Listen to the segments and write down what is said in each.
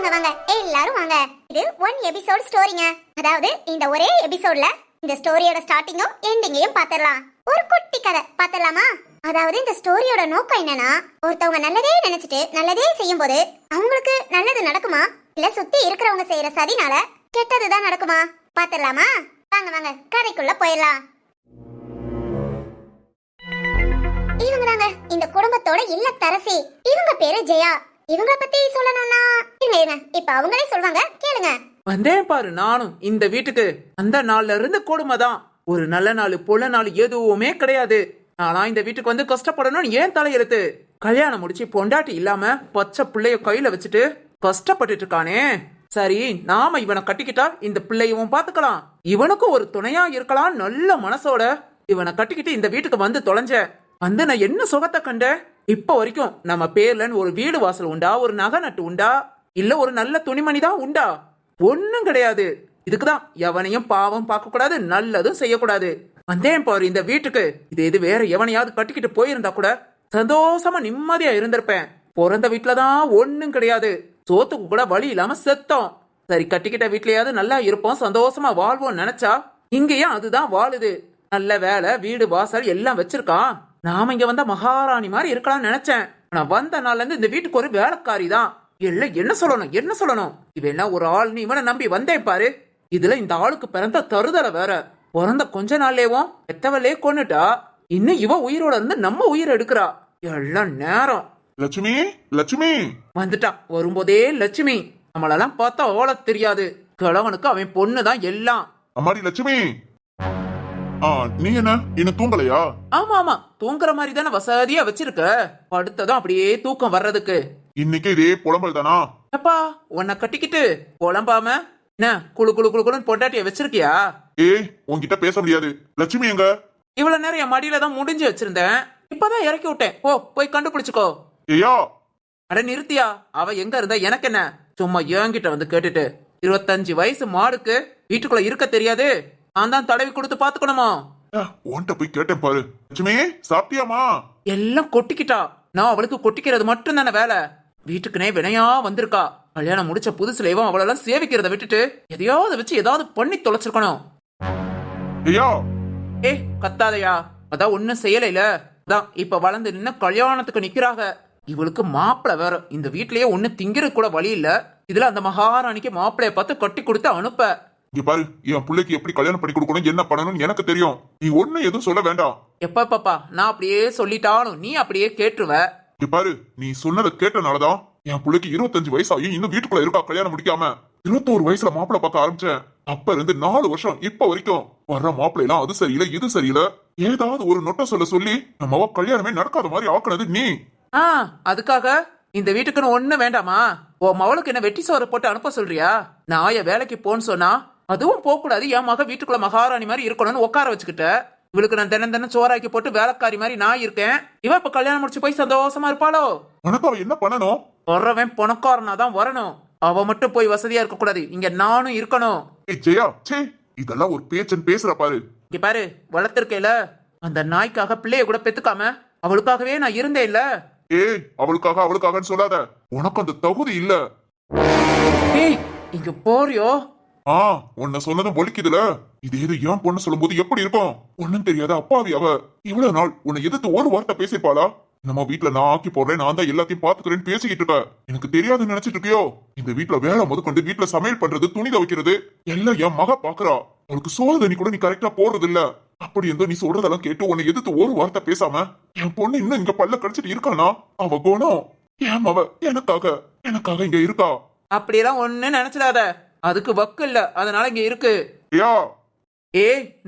வாங்க வாங்க எல்லாரும் வாங்க. இது ஒன் எபிசோட் ஸ்டோரிங்க. அதாவது இந்த ஒரே எபிசோட்ல இந்த ஸ்டோரியோட ஸ்டார்டிங்கும் எண்டிங்கையும் பாத்திரலாம். ஒரு குட்டி கதை பாத்திரலாமா? அதாவது இந்த ஸ்டோரியோட நோக்கம் என்னன்னா, ஒருத்தவங்க நல்லதே நினைச்சிட்டு நல்லதே செய்யும் போது அவங்களுக்கு நல்லது நடக்குமா, இல்ல சுத்தி இருக்கிறவங்க செய்யற சதினால கெட்டதுதான் நடக்குமா? பாத்திரலாமா? வாங்க வாங்க கதைக்குள்ள போயிடலாம். இவங்க தாங்க இந்த குடும்பத்தோட இல்லத்தரசி. இவங்க பேரு ஜெயா. இவங்கள பத்தி சொல்லணும்னா இப்ப அவங்களே சொல்வாங்க, கேளுங்க. வந்தேன் பாரு நானும் இந்த வீட்டுக்கு. அந்த நாள்ல இருந்து கொடுமைதான். ஒரு நல்ல நாள் பொல நாள் எதுவுமே கிடையாது. ஆனா இந்த வீட்டுக்கு வந்து கஷ்டப்படணும்னு ஏன் தலையெழுத்து. கல்யாணம் முடிச்சு பொண்டாட்டி இல்லாம பச்சை பிள்ளைய கையில வச்சுட்டு கஷ்டப்பட்டுட்டு இருக்கானே. சரி, நாம இவனை கட்டிக்கிட்டா இந்த பிள்ளையவும் பாத்துக்கலாம், இவனுக்கும் ஒரு துணையா இருக்கலாம். நல்ல மனசோட இவனை கட்டிக்கிட்டு இந்த வீட்டுக்கு வந்து தொலைஞ்ச வந்து நான் என்ன சுகத்தை கண்ட. இப்ப வரைக்கும் நம்ம பேர்லன்னு ஒரு வீடு வாசல் உண்டா, ஒரு நகை நட்டு உண்டா, இல்ல ஒரு நல்ல துணிமணி தான் உண்டா? ஒன்னும் கிடையாது. இதுக்குதான் எவனையும் பாவம் பார்க்க கூடாது, நல்லதும் செய்யக்கூடாது. வந்தேன் பாரு இந்த வீட்டுக்கு. இது வேற எவனையாவது கட்டிக்கிட்டு போயிருந்தா கூட சந்தோஷமா நிம்மதியா இருந்திருப்பேன். பிறந்த வீட்டுலதான் ஒன்னும் கிடையாது. சோத்துக்கு கூட வழி இல்லாம செத்தோம். சரி, கட்டிக்கிட்ட வீட்லயாவது நல்லா இருப்போம், சந்தோஷமா வாழ்வோம் நினைச்சா இங்கேயும் அதுதான் வாழுது. நல்ல வேலை, வீடு வாசல் எல்லாம் வச்சிருக்கான். நாம இங்க வந்த மகாராணி மாதிரி இருக்கலாம் நினைச்சேன். நான் வந்த நாள்ல இருந்து இந்த வீட்டுக்கு ஒரு வேலைக்காரி தான். எல்லாம் என்ன சொல்லணும். இவெல்லாம் ஒரு ஆள், நீ இவனை நம்பி வந்தேன் பாரு. இதுல இந்த ஆளுக்கு பிறந்த தருதலை வேற. பிறந்த கொஞ்ச நாள்லேயும் எத்தவளே கொன்னுட்டா. இன்னும் இவ உயிரோட இருந்து நம்ம உயிரை எடுக்கிறா. எல்லாம் நேரம். லட்சுமி லட்சுமி வந்துட்டா. வரும்போதே லட்சுமி. நம்மளெல்லாம் பார்த்தா ஓட தெரியாது. கிழவனுக்கு அவன் பொண்ணுதான் எல்லாம். அம்மாடி லட்சுமி. நீ என்ன இன்னும் தூங்கலையா? ஆமா ஆமா, தூங்குற மாதிரி தானே வசதியா வச்சிருக்க. படுத்ததும் அப்படியே தூக்கம் வர்றதுக்கு. இன்னைக்கு இதே புலம்பல் தானா? அப்பா, உன்னை கட்டிக்கிட்டு புலம்பாம என்ன குழு குழு குழுன்னு பொண்டாட்டிய வச்சிருக்கியா? உன்கிட்ட பேச முடியாது. லட்சுமி எங்க? இவ்வளவு நேரம் என் மடியில தான் முடிஞ்சு வச்சிருந்தேன். இப்பதான் இறக்கி விட்டேன். போய் கண்டுபிடிச்சுக்கோ. ஏயா? அட நிறுத்தியா? அவ எங்க இருந்தா எனக்கு என்ன? சும்மா என்கிட்ட வந்து கேட்டுட்டு. 25 வயசு மாடுக்கு வீட்டுக்குள்ள இருக்க தெரியாது. நான் தான் தடவி கொடுத்து பாத்துக்கணுமா? உன்கிட்ட போய் கேட்டேன் பாரு. லட்சுமி சாப்பிட்டியாமா? எல்லாம் கொட்டிக்கிட்டா. நான் அவளுக்கு கொட்டிக்கிறது மட்டும் தானே வேலை. வீட்டுக்குனே வினையா வந்திருக்கா. கல்யாணம் முடிச்ச புதுசுல இவன் அவளெல்லாம் சேவிக்கிறத விட்டுட்டு எதையாவது வச்சு ஏதாவது பண்ணி தொலைச்சிருக்கணும். கத்தாதையா? அதான் ஒன்னும் செய்யல. அதான் இப்ப வளர்ந்து நின்ன கல்யாணத்துக்கு நிக்கிறாங்க. இவளுக்கு மாப்பிள்ள வேற. இந்த வீட்லயே ஒண்ணு திங்கிறது கூட வழி இல்ல. இதுல அந்த மகாராணிக்கு மாப்பிள்ளைய பார்த்து கட்டி கொடுத்து அனுப்ப. இங்க பாரு, என் பிள்ளைக்கு எப்படி கல்யாணம் பண்ணி கொடுக்கணும், என்ன பண்ணணும்னு எனக்கு தெரியும். நீ ஒண்ணு எதுவும் சொல்ல வேண்டாம். எப்பா நான் அப்படியே சொல்லிட்டாலும் நீ அப்படியே கேட்டுருவ. இங்க பாரு, நீ சொன்னதை கேட்டனாலதான் என் பிள்ளைக்கு 25 வயசாகி இன்னும் வீட்டுக்குள்ள இருக்கா கல்யாணம் முடிக்காம. 21 வயசுல மாப்பிள்ள பார்க்க ஆரம்பிச்சேன். அப்ப இருந்து 4 வருஷம் இப்ப வரைக்கும் வர்ற மாப்பிள்ளை எல்லாம் அது சரியில்லை இது சரியில்லை ஏதாவது ஒரு நொட்ட சொல்லி நம்ம கல்யாணமே நடக்காத மாதிரி ஆக்குனது நீ. அதுக்காக இந்த வீட்டுக்குன்னு ஒண்ணு வேண்டாமா? ஓ மவளுக்கு என்ன வெட்டி சோறு போட்டு அனுப்ப சொல்றியா? நான் வேலைக்கு போன்னு சொன்னா அதுவும் போக கூடாது. என் மக வீட்டுக்குள்ள மகாராணி மாதிரி இருக்கணும்னு உட்கார வச்சுக்கிட்ட. இவளுக்கு நான் தினம் சோறாக்கி போட்டு வேலைக்காரி மாதிரி நான் இருக்கேன். இவ இப்ப கல்யாணம் முடிச்சு போய் சந்தோஷமா இருப்பாளோ? உனக்கு அவ என்ன பண்ணணும்? வர்றவன் பணக்காரனா தான் வரணும். அவ மட்டும் போய் வசதியா இருக்க கூடாது. இங்க நானும் இருக்கணும். ஜெயா, இதெல்லாம் ஒரு பேச்சன் பேசுற பாரு. இங்க பாரு, வளர்த்திருக்கேல அந்த நாய்க்காக பிள்ளைய கூட பெத்துக்காம அவளுக்காகவே நான் இருந்தேன் இல்ல. அவளுக்காக சொல்லாத. உனக்கு அந்த தகுதி இல்ல. இங்க போறியோ? உன்ன சொன்னதும் ஒலிக்குதுல. இது ஏதோ ஏன் பொண்ணு சொல்லும் போது எப்படி இருக்கும்? ஒன்னும் தெரியாத அப்பாவி அவ. இவ்வளவு நாள் உன்னை எதிர்த்து ஒரு வார்த்தை பேசிருப்பாளா? நம்ம வீட்டுல நான் ஆக்கி போடுறேன், நான் தான் எல்லாத்தையும் பாத்துக்கிறேன்னு பேசிக்கிட்டு இருக்க. எனக்கு தெரியாதுன்னு நினைச்சிட்டு இருக்கியோ? இந்த வீட்டுல வேலை முதற்கொண்டு வீட்டுல சமையல் பண்றது, துணி துவைக்கிறது எல்லாம் என் மக பாக்குறா. அவளுக்கு சோறு தண்ணி கூட நீ கரெக்டா போடுறது இல்ல. அப்படி இருந்தோ நீ சொல்றதெல்லாம் கேட்டு உன்னை எதிர்த்து ஒரு வார்த்தை பேசாம என் பொண்ணு இன்னும் இங்க பல்ல கடிச்சிட்டு இருக்கானா? அவ குணம் ஏன் அவ எனக்காக இங்க இருக்கா. அப்படியெல்லாம் ஒண்ணு நினைச்சிடாத. அதுக்கு வக்கு இல்ல, அதனால இங்க இருக்கு.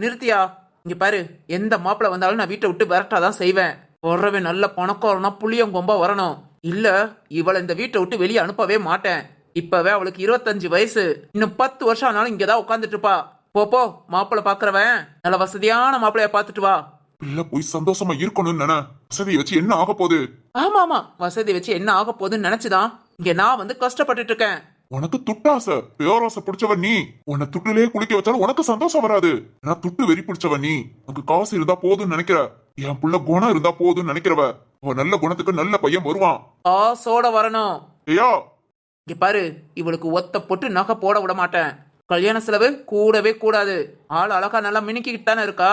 நிறுத்தியா? இங்க பாரு, எந்த மாப்பிள்ள வந்தாலும் நான் வீட்டை விட்டு விரட்டாதான் செய்வேன். வர்றவே நல்ல பணக்காரனா புளியங்கொம்பா வரணும். இல்ல இவளை இந்த வீட்டை விட்டு வெளியே அனுப்பவே மாட்டேன். இப்பவே அவளுக்கு 25 வயசு. இன்னும் 10 வருஷம் ஆனாலும் இங்கதான் உட்காந்துட்டு இருப்பா. போ மாப்பிள்ள பாக்குறவன் நல்ல வசதியான மாப்பிள்ளைய பாத்துட்டு வா. இல்ல போய் சந்தோஷமா இருக்கணும்னு நினை. வசதி வச்சு என்ன ஆக போகுது? ஆமா, வசதி வச்சு என்ன ஆக போகுதுன்னு நினைச்சுதான் இங்க நான் வந்து கஷ்டப்பட்டுட்டு இருக்கேன். உனக்கு துட்டாசை பேராசை பிடிச்சவன் நீ. உன்னை துட்டுலயே குளிக்க வச்சாலும் உனக்கு சந்தோஷம் வராது. ஏன்னா துட்டு வெறி பிடிச்சவன் நீ. உனக்கு காசு இருந்தா போதும்னு நினைக்கிற. என் புள்ள குணம் இருந்தா போதும்னு நினைக்கிறவ. அவன் நல்ல குணத்துக்கு நல்ல பையன் வருவான். காசோட வரணும். இங்க பாரு, இவளுக்கு ஒத்த பொட்டு நகை போட விட மாட்டேன். கல்யாண செலவு கூடவே கூடாது. ஆள் அழகா நல்லா மினுக்கிட்டு தானே இருக்கா.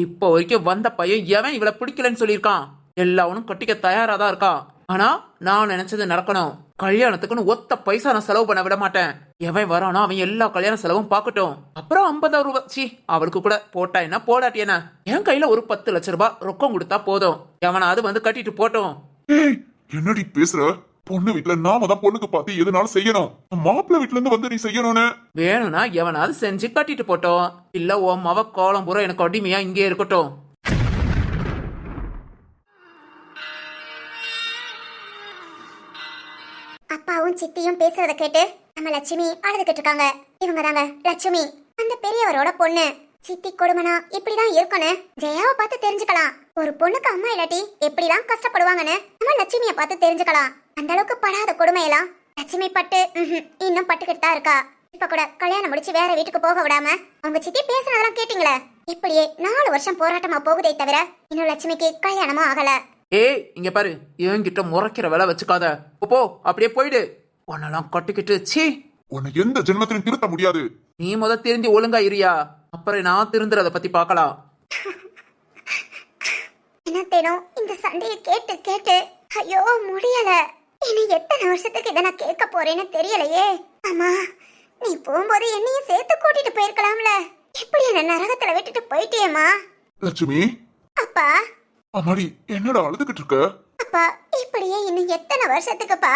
இப்போ வரைக்கும் வந்த பையன் எவன் இவளை பிடிக்கலன்னு சொல்லியிருக்கான். எல்லாவனும் கட்டிக்க தயாரா தான் இருக்கான். ஆனா நான் நினைச்சது நடக்கணும். கல்யாணத்துக்குன்னு ஒத்த பைசா நான் செலவு பண்ண விட மாட்டேன். எவன் வரானோ அவன் எல்லா கல்யாண செலவும் பார்க்கட்டும். அப்புறம் 50,000 ரூபாய் சி அவளுக்கு கூட போட்டா என்ன போடாட்டி என்ன, என் கையில ஒரு 10 லட்சம் ரூபாய் ரொக்கம் கொடுத்தா போதும். எவனாவது வந்து கட்டிட்டு போட்டோம். ஏய் என்னடி பேசுற? பொண்ணு வீட்டுல நாம தான் பொண்ணுக்கு பார்த்து எதுனாலும் செய்யணும். மாப்பிள்ளை வீட்டுல இருந்து வந்து நீ செய்யணும்னு வேணும்னா எவனாவது செஞ்சு கட்டிட்டு போட்டோம். இல்ல உன் மவ கோலம் பூரா எனக்கு அடிமையா இங்கே இருக்கட்டும். அப்பாவும் சித்தியும் பேசுறத கேட்டு நம்ம லட்சுமி அழுதுகிட்டு இருக்காங்க. இவங்க தாங்க லட்சுமி, அந்த பெரியவரோட பொண்ணு. சித்தி கொடுமனா இப்படிதான் இருக்கணும். ஜெயாவை பார்த்து தெரிஞ்சுக்கலாம். ஒரு பொண்ணுக்கு அம்மா இல்லாட்டி எப்படிதான் கஷ்டப்படுவாங்கன்னு நம்ம லட்சுமிய பார்த்து தெரிஞ்சுக்கலாம். அந்த அளவுக்கு படாத கொடுமையெல்லாம் லட்சுமி பட்டு இன்னும் பட்டுக்கிட்டு தான் இருக்கா. இப்ப கூட கல்யாணம் முடிச்சு வேற வீட்டுக்கு போக விடாம அவங்க சித்தி பேசுனதெல்லாம் கேட்டீங்களே. இப்படியே 4 வருஷம் போராட்டமா போகுதே தவிர இன்னும் லட்சுமிக்கு கல்யாணமும் ஆகல. ஏய் இங்க பாரு, என்கிட்ட முறைக்கிற வேலை வச்சுக்காத. போ அப்படியே போயிடு. உன்னெல்லாம் கட்டிக்கிட்டு சீ. உன்னை எந்த ஜென்மத்திலும் திருத்த முடியாது. நீ திருந்தி ஒழுங்கா இரியா, அப்புறம் நான் திருந்துறத பத்தி பார்க்கலாம். என்ன தேனும் இந்த சண்டையை கேட்டு கேட்டு ஐயோ முடியல. இனி எத்தனை வருஷத்துக்கு இதை நான் கேட்க போறேன்னு தெரியலையே. அம்மா நீ போகும்போது என்னையும் சேர்த்து கூட்டிட்டு போயிருக்கலாம்ல. இப்படி என்ன நரகத்துல விட்டுட்டு போயிட்டியேம்மா. லட்சுமி அப்பா அம்மாடி என்னடா அழுதுகிட்டு இருக்க? அப்பா இப்படியே இன்னும் எத்தனை வருஷத்துக்குப்பா?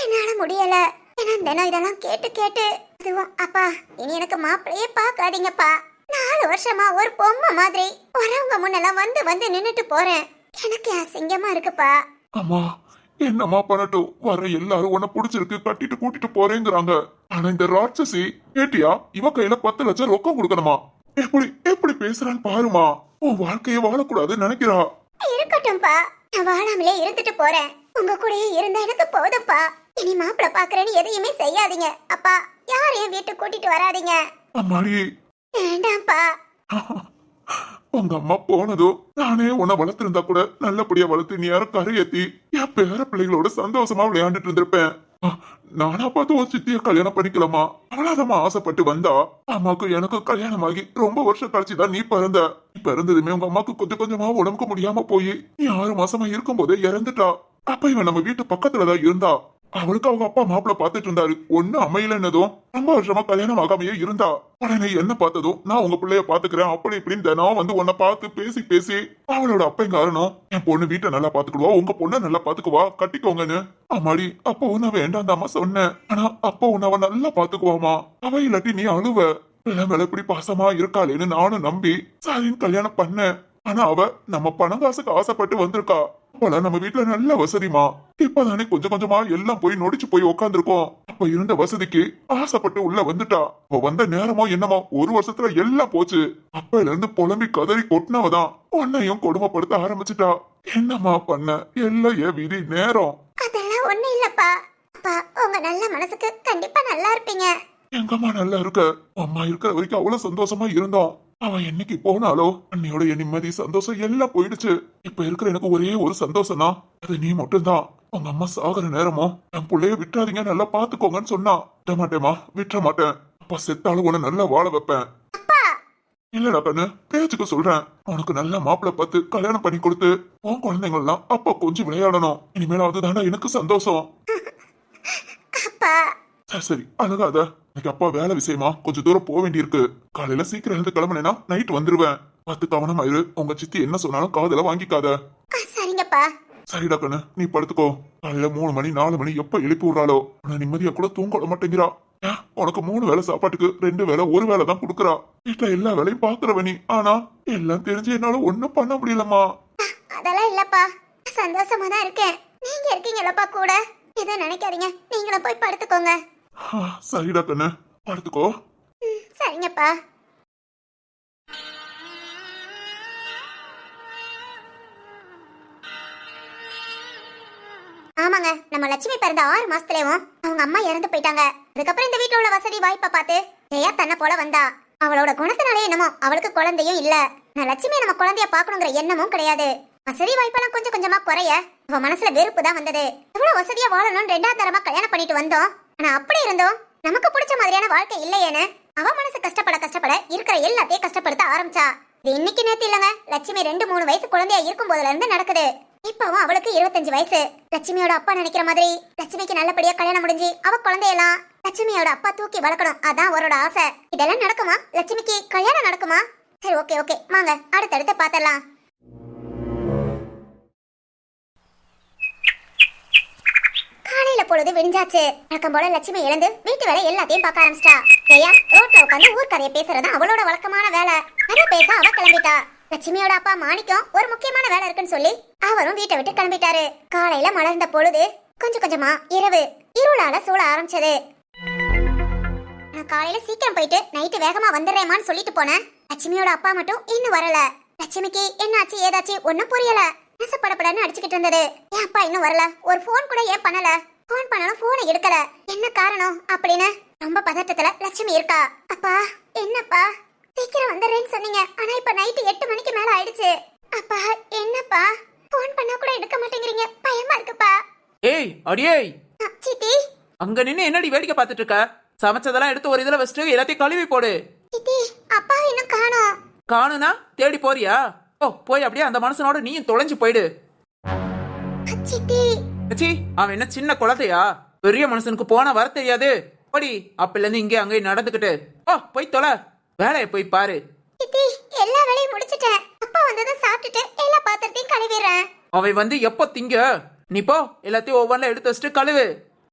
என்னால முடியல. ஏன்னா தினம் இதெல்லாம் கேட்டு கேட்டு அதுவும் அப்பா இனி எனக்கு மாப்பிள்ளையே பார்க்காதீங்கப்பா. 4 வருஷமா ஒரு பொம்மை மாதிரி வரவங்க முன்னெல்லாம் வந்து வந்து நின்னுட்டு போறேன். எனக்கு அசிங்கமா இருக்குப்பா. அம்மா என்னம்மா பண்ணட்டும்? வர எல்லாரும் உன்னை புடிச்சிருக்கு கட்டிட்டு கூட்டிட்டு போறேங்கிறாங்க. ஆனா இந்த ராட்சசி கேட்டியா, இவ கையில 10 லட்சம் ரொக்கம் கொடுக்கணுமா? எப்படி எப்படி பேசுறான்னு பாருமா. உன் வாழ்க்கைய வாழக்கூடாதுன்னு நினைக்கிறா. இருக்கட்டும்பா, நான் வாழாமலே இருந்துட்டு போறேன். உங்க கூடயே இருந்தா எனக்கு போதும்பா. இனி மாப்பிள்ள பாக்குறேன்னு எதையுமே செய்யாதீங்க அப்பா. யாரையும் வீட்டுக்கு கூட்டிட்டு வராதீங்க. அம்மாடி வேண்டாம்ப்பா. உங்க அம்மா போனதும் நானே உன்னை வளர்த்திருந்தா கூட நல்லபடியா வளர்த்து நீ யாரும் கரையேத்தி என் பேர பிள்ளைகளோட சந்தோஷமா விளையாண்டுட்டு இருந்திருப்பேன். நானா பார்த்து ஒரு சித்திய கல்யாணம் பண்ணிக்கலாமா? அவளாதம்மா ஆசைப்பட்டு வந்தா. அம்மாக்கு எனக்கு கல்யாணம் ஆகி ரொம்ப வருஷம் கழிச்சுதான் நீ பிறந்த. நீ பிறந்ததுமே உங்க அம்மாக்கு கொஞ்சம் கொஞ்சமா உடம்புக்கு முடியாம போய் நீ 6 மாசமா இருக்கும் போதே இறந்துட்டா. அப்ப இவன் நம்ம வீட்டு பக்கத்துலதான் இருந்தா. அவளுக்கு அவங்க அப்பா மாப்பிள்ள பாத்துட்டு இருந்தாரு. ஒண்ணு அமையலன்னதும் ரொம்ப வருஷமா கல்யாணம் ஆகாமையே இருந்தா. உடனே என்ன பார்த்ததும் நான் உங்க பிள்ளைய பாத்துக்கிறேன் அப்படி இப்படின்னு தினம் வந்து உன்னை பார்த்து பேசி பேசி அவளோட அப்பன் காரணம் என் பொண்ணு வீட்டை நல்லா பாத்துக்குவா, உங்க பொண்ணை நல்லா பாத்துக்குவா, கட்டிக்கோங்கன்னு. அம்மாடி அப்போ உன்னை வேண்டாந்தாமா சொன்னேன். ஆனா அப்போ உன்னை அவ நல்லா பாத்துக்குவாமா. அவ இல்லாட்டி நீ அழுவ. மேல இப்படி பாசமா இருக்காளேன்னு நானும் நம்பி சரின்னு கல்யாணம் பண்ணேன். ஆனா அவ நம்ம பணம் காசுக்கு ஆசைப்பட்டு வந்திருக்கா. அப்பெல்லாம் நம்ம வீட்டுல நல்ல வசதிமா. இப்பதானே கொஞ்சம் கொஞ்சமா எல்லாம் போய் நொடிச்சு போய் உக்காந்துருக்கோம். அப்ப இருந்த வசதிக்கு ஆசைப்பட்டு உள்ள வந்துட்டா. அவ வந்த நேரமோ என்னமோ 1 வருஷத்துல எல்லாம் போச்சு. அப்பையில இருந்து புலம்பி கதறி கொட்டினவதான் உன்னையும் கொடுமைப்படுத்த ஆரம்பிச்சுட்டா. என்னம்மா பண்ண? எல்லாம் என் விதி நேரம். அதெல்லாம் ஒண்ணு இல்லப்பா. அப்பா உங்க நல்ல மனசுக்கு கண்டிப்பா நல்லா இருப்பீங்க. எங்கம்மா நல்லா இருக்க? அம்மா இருக்கிற வரைக்கும் அவ்வளவு சந்தோஷமா இருந்தோம். அவன் என்னைக்கு போனாலோ அன்னையோட என் நிம்மதி சந்தோஷம் எல்லாம் போயிடுச்சு. இப்ப இருக்கிற எனக்கு ஒரே ஒரு சந்தோஷம் தான், அது நீ மட்டும்தான். உங்க அம்மா சாகுற நேரமும் என் பிள்ளைய விட்டுறாதீங்க நல்லா பாத்துக்கோங்கன்னு சொன்னா. விட மாட்டேமா, விட்டுற மாட்டேன். அப்பா செத்தாலும் உன்னை நல்லா வாழ வைப்பேன். இல்லடா கண்ணு, பேச்சுக்கு சொல்றேன். உனக்கு நல்ல மாப்பிள்ளை பார்த்து கல்யாணம் பண்ணி கொடுத்து உன் குழந்தைங்க எல்லாம் அப்பா கொஞ்சம் விளையாடணும். இனிமேல அதுதானே எனக்கு சந்தோஷம். அப்பா சரி அழகாத. இன்னைக்கு அப்பா வேலை விஷயமா கொஞ்சம் தூரம் போக வேண்டியிருக்கு. காலையில சீக்கிரம் எழுந்து கிளம்புனேன்னா நைட் வந்துருவேன். பார்த்து கவனமாயிரு. உங்க சித்தி என்ன சொன்னாலும் காதுல வாங்கிக்காத. சரிங்கப்பா. சரிடா கண்ணு, நீ படுத்துக்கோ. காலையில 3 மணி 4 மணி எப்ப எழுப்பி விடுறாளோ உன்னை நிம்மதியா கூட தூங்க விட மாட்டேங்கிறா. உனக்கு 3 வேளை சாப்பாட்டுக்கு 2 வேளை 1 வேளை தான் கொடுக்குறா. வீட்டுல எல்லா வேலையும் பாக்குறவ நீ. ஆனா எல்லாம் தெரிஞ்சு என்னால ஒண்ணும் பண்ண முடியலம்மா. அதெல்லாம் இல்லப்பா, சந்தோஷமா தான் இருக்கேன். நீங்க இருக்கீங்களப்பா கூட. எதுவும் நினைக்காதீங்க, நீங்களும் போய் படுத்துக்கோங்க. சரிடா கண்ணு, படுத்துக்கோ. சரிங்கப்பா. ஆமாங்க, நம்ம லட்சுமி பிறந்த 6 மாசத்துலயும் அவங்க அம்மா இறந்து போயிட்டாங்க. அதுக்கப்புறம் இந்த வீட்டுல உள்ள வசதி வாய்ப்பை பார்த்து ஜெயா தன்னை போல வந்தா. அவளோட குணத்தினாலே என்னமோ அவளுக்கு குழந்தையும் இல்ல. நான் லட்சுமி நம்ம குழந்தைய பாக்கணுங்கிற எண்ணமும் கிடையாது. வசதி வாய்ப்பெல்லாம் கொஞ்சம் கொஞ்சமா குறைய அவ மனசுல வெறுப்பு தான் வந்தது. எவ்வளவு வசதியா வாழணும்னு 2ஆம் தரமா கல்யாணம் பண்ணிட்டு வந்தோம். ஆனா அப்படி இருந்தோம் நமக்கு பிடிச்ச மாதிரியான வாழ்க்கை இல்லையேன்னு அவ மனசு கஷ்டப்பட கஷ்டப்பட இருக்கிற எல்லாத்தையும் கஷ்டப்படுத்த ஆரம்பிச்சா. இது இன்னைக்கு நேத்து இல்லங்க, லட்சுமி 2-3 வயசு குழந்தையா இருக்கும் போதுல இருந்து நடக்குது. இப்பவும் அவளுக்கு 25 வயசு. லட்சுமியோட அப்பா நினைக்கிற மாதிரி லட்சுமிக்கு நல்லபடியா கல்யாணம் முடிஞ்சு அவ குழந்தையெல்லாம் லட்சுமியோட அப்பா தூக்கி வளர்க்கணும், அதான் அவரோட ஆசை. இதெல்லாம் நடக்குமா? லட்சுமிக்கு கல்யாணம் நடக்குமா? சரி, ஓகே ஓகே, வாங்க அடுத்தடுத்து பாத்திரலாம். காலையில பொழுது விடிஞ்சாச்சு. வழக்கம் போல லட்சுமி எழுந்து வீட்டு வேலை எல்லாத்தையும் பார்க்க ஆரம்பிச்சிட்டா. ஜெயா ரோட்ல உட்காந்து ஊர் கதையை பேசுறது அவளோட வழக்கமான வேலை. அதை பேச அவ கிளம்பிட்டா. லட்சுமியோட அப்பா மாணிக்கம் ஒரு முக்கியமான வேலை இருக்குன்னு சொல்லி அவரும் வீட்டை விட்டு கிளம்பிட்டாரு. காலையில மலர்ந்த பொழுது கொஞ்சம் கொஞ்சமா இரவு இருளால சூழ ஆரம்பிச்சது. நான் காலையில சீக்கிரம் போயிட்டு நைட்டு வேகமா வந்துடுறேமான்னு சொல்லிட்டு போனேன். லட்சுமியோட அப்பா மட்டும் இன்னும் வரல. லட்சுமிக்கு என்னாச்சு ஏதாச்சு ஒன்னும் புரியல. படப்படன்னு அடிச்சுக்கிட்டு இருந்தது. என் அப்பா இன்னும் வரல, ஒரு போன் கூட ஏன் பண்ணல, போன் பண்ணாலும் போனை எடுக்கல, என்ன காரணம் அப்படின்னு ரொம்ப பதட்டத்துல லட்சுமி இருக்கா. அப்பா என்னப்பா சீக்கிரம் வந்துடுறேன்னு சொன்னீங்க, ஆனா இப்ப நைட்டு 8 மணிக்கு மேல ஆயிடுச்சு. அப்பா என்னப்பா போன் பண்ணா கூட எடுக்க மாட்டேங்கிறீங்க, பயமா இருக்குப்பா. ஏய் அடியே, சித்தி. அங்க நின்னு என்னடி வேடிக்கை பார்த்துட்டு இருக்க? சமைச்சதெல்லாம் எடுத்து ஒரு இதுல வச்சுட்டு எல்லாத்தையும் கழுவி போடு. சித்தி, அப்பா இன்னும் காணோம். காணுனா தேடி போறியா? ஓ, போய் அப்படியே அந்த மனுஷனோட நீயும் தொலைஞ்சு போயிடு. சித்தி. ச்சீ, அவன் என்ன சின்ன குழந்தையா? பெரிய மனுஷனுக்கு போனா வர தெரியாது. போடி, அப்பல இருந்து இங்கே அங்கே நடந்துக்கிட்டு ஓ போய் தொலை, வேலையை போய் பாரு. சித்தி, எல்லா வேலையும் முடிச்சிட்டேன். அப்பா வந்ததும் சாப்பிட்டுட்டு எல்லா பாத்திரத்தையும் கழுவிடுறேன். அவன் வந்து எப்போ திங்க? நீ போ, எல்லாத்தையும் ஒவ்வொன்றும் எடுத்து வச்சுட்டு கழுவு.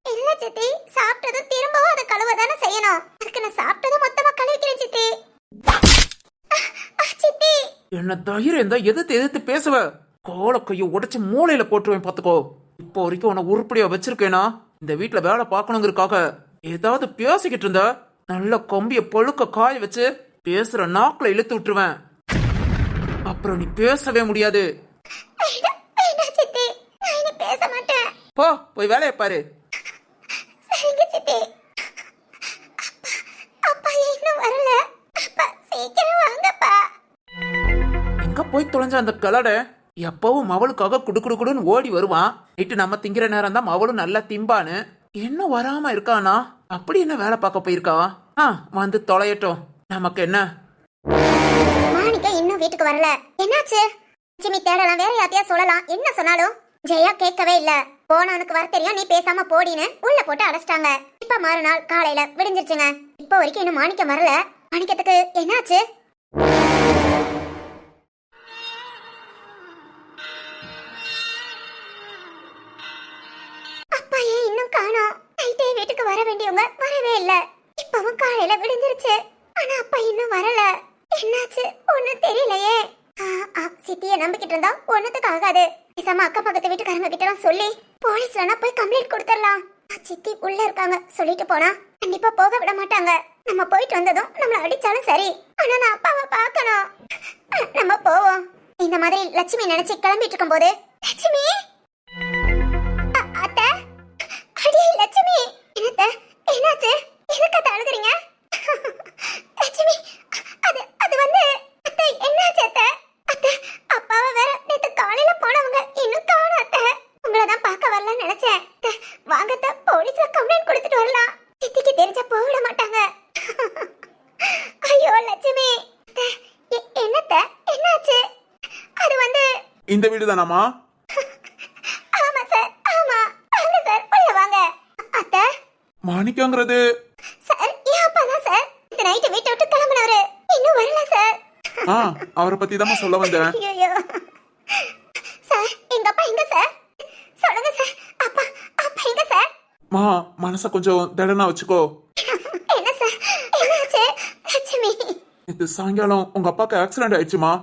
இல்ல சித்தி, சாப்பிட்டதும் திரும்பவும் அதை கழுவதானே செய்யணும். அதுக்கு நான் சாப்பிட்டதும் மொத்தமா கழுவிக்கிறேன் சித்தி. சித்தி. என்ன தைரியம் இருந்தா எதிர்த்து பேசுவ? கோல கையை உடைச்சு மூளையில போட்டுருவேன் பாத்துக்கோ. இப்போ வரைக்கும் உன்னை உருப்படியா வச்சிருக்கேனா? இந்த வீட்டுல வேலை பார்க்கணுங்கிறதுக்காக ஏதாவது பேசிக்கிட்டு இருந்த நல்ல கொம்பிய பழுக்க காய வச்சு பேசுற நாக்குல இழுத்து விட்டுருவேன். அப்புறம் நீ பேசவே முடியாது. சித்தி, நான் இனி பேச மாட்டேன். போ, போய் வேலையை பாரு. சரிங்க சித்தி. அப்பா இன்னும் வரல. அப்பா சீக்கிரம் வாங்கப்பா. எங்க போய் தொலைஞ்ச அந்த கலட? எப்பவும் அவளுக்காக குடுன்னு ஓடி வருவான். நைட்டு நம்ம திங்கிற நேரம் தான் அவளும் நல்லா திம்பான்னு இன்னும் வராம இருக்கானா? அப்படி என்ன வேலை பார்க்க போயிருக்கா? வந்து தொலையட்டும், நமக்கு என்ன. மாணிக்கா இன்னும் வீட்டுக்கு வரல. என்னாச்சு? லட்சுமி தேடலாம், வேற யாத்தையா சொல்லலாம், என்ன சொன்னாலும் ஜெயா கேட்கவே இல்ல. போனவனுக்கு வர தெரியும், நீ பேசாம போடின்னு உள்ள போட்டு அடைச்சிட்டாங்க. இப்ப மறுநாள் காலையில விடிஞ்சிருச்சுங்க. இப்ப வரைக்கும் இன்னும் மாணிக்கம் வரல. மாணிக்கத்துக்கு என்னாச்சு? அப்பா ஏன் இன்னும் காணோம்? நைட்டே வீட்டுக்கு வர வேண்டியவங்க வரவே இல்ல. இப்பவும் காலையில விடிஞ்சிருச்சு, ஆனா அப்பா இன்னும் வரல. என்னாச்சு ஒண்ணும் தெரியலையே. சித்திய நம்பிக்கிட்டு இருந்தா ஒண்ணுத்துக்கு ஆகாது. பேசாம அக்கா பக்கத்து வீட்டுக்காரங்க கிட்ட எல்லாம் சொல்லி போலீஸ்ல போய் கம்ப்ளைண்ட் கொடுத்துடலாம். சித்தி உள்ள இருக்காங்க, சொல்லிட்டு போனா கண்டிப்பா போக விட மாட்டாங்க. நம்ம போயிட்டு வந்ததும் நம்மள அடிச்சாலும் சரி, ஆனா நான் அப்பாவை பார்க்கணும். நம்ம போவோம். இந்த மாதிரி லட்சுமி நினைச்சு கிளம்பிட்டு இருக்கும் போது லட்சுமி. அத்தை, அடியே லட்சுமி. என்னத்த, என்னாச்சு? எதுக்கு அத்தை அழுகுறீங்க? லட்சுமி, அது வந்து அத்தை, என்னாச்சு அத்தை? அத்தை, அப்பாவை வேற நேத்து காலையில போனவங்க இன்னும் காணோம் அத்தை. உங்களை தான் பார்க்க வரலன்னு நினைச்சேன். வாங்க அத்தை, போலீஸ்ல கம்ப்ளைண்ட் கொடுத்துட்டு வரலாம். சித்திக்கு தெரிஞ்சா போக மாட்டாங்க. ஐயோ லட்சுமி. என்னத்த, என்னாச்சு? அது வந்து இந்த வீடு தானாமா? ஆமா சார், ஆமா. வாங்க சார், உள்ள வாங்க. அத்தை, மாணிக்கங்கிறது சார் என் அப்பா தான் சார். இந்த நைட்டு வீட்டை விட்டு கிளம்பினவரு இன்னும் வரல சார். அவரை பத்தி தான் சொல்ல வந்தேன். ஐயோ சார், எங்க அப்பா எங்க சார்? சொல்லுங்க சார். அப்பா அப்பா எங்க சார்? மனச கொஞ்சம் திடனா வச்சுக்கோ. என்ன சார், என்னாச்சு? லட்சுமி, இது சாயங்காலம் உங்க அப்பாக்கு ஆக்சிடென்ட் ஆயிடுச்சுமா.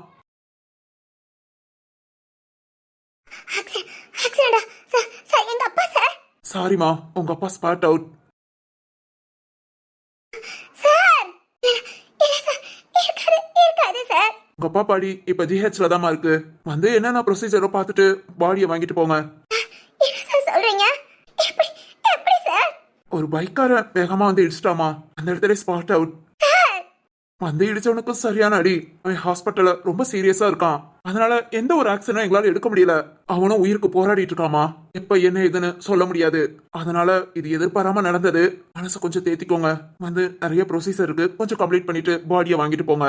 ஆக்சிடென்டா சார்? சார் எங்க அப்பா சார்? சாரிமா, உங்க அப்பா ஸ்பாட் அவுட். சார் இல்ல சார், இருக்காது சார். உங்க அப்பா பாடி இப்ப ஜிஹெச்ல தாமா இருக்கு. வந்து என்னென்ன ப்ரொசீஜரோ பார்த்துட்டு பாடியை வாங்கிட்டு போங்க. என்ன சார் சொல்றீங்க? எப்படி எப்படி சார்? ஒரு பைக்கார வேகமா வந்து இடிச்சிட்டாமா, அந்த இடத்துல ஸ்பாட் அவுட். சார் வந்து இடிச்சவனுக்கு சரியான அடி. அவன் ஹாஸ்பிட்டல்ல ரொம்ப சீரியஸா இருக்கான். அதனால எந்த ஒரு ஆக்ஷனும் எங்களால எடுக்க முடியல. அவனும் உயிருக்கு போராடிட்டு இருக்காமா. எப்ப என்ன ஏதுன்னு சொல்ல முடியாது. அதனால இது எதிர்பாராம நடந்தது. மனசை கொஞ்சம் தேத்திக்கோங்க. வந்து நிறைய ப்ரொசீஜர் இருக்கு, கொஞ்சம் கம்ப்ளீட் பண்ணிட்டு பாடியை வாங்கிட்டு போங்க.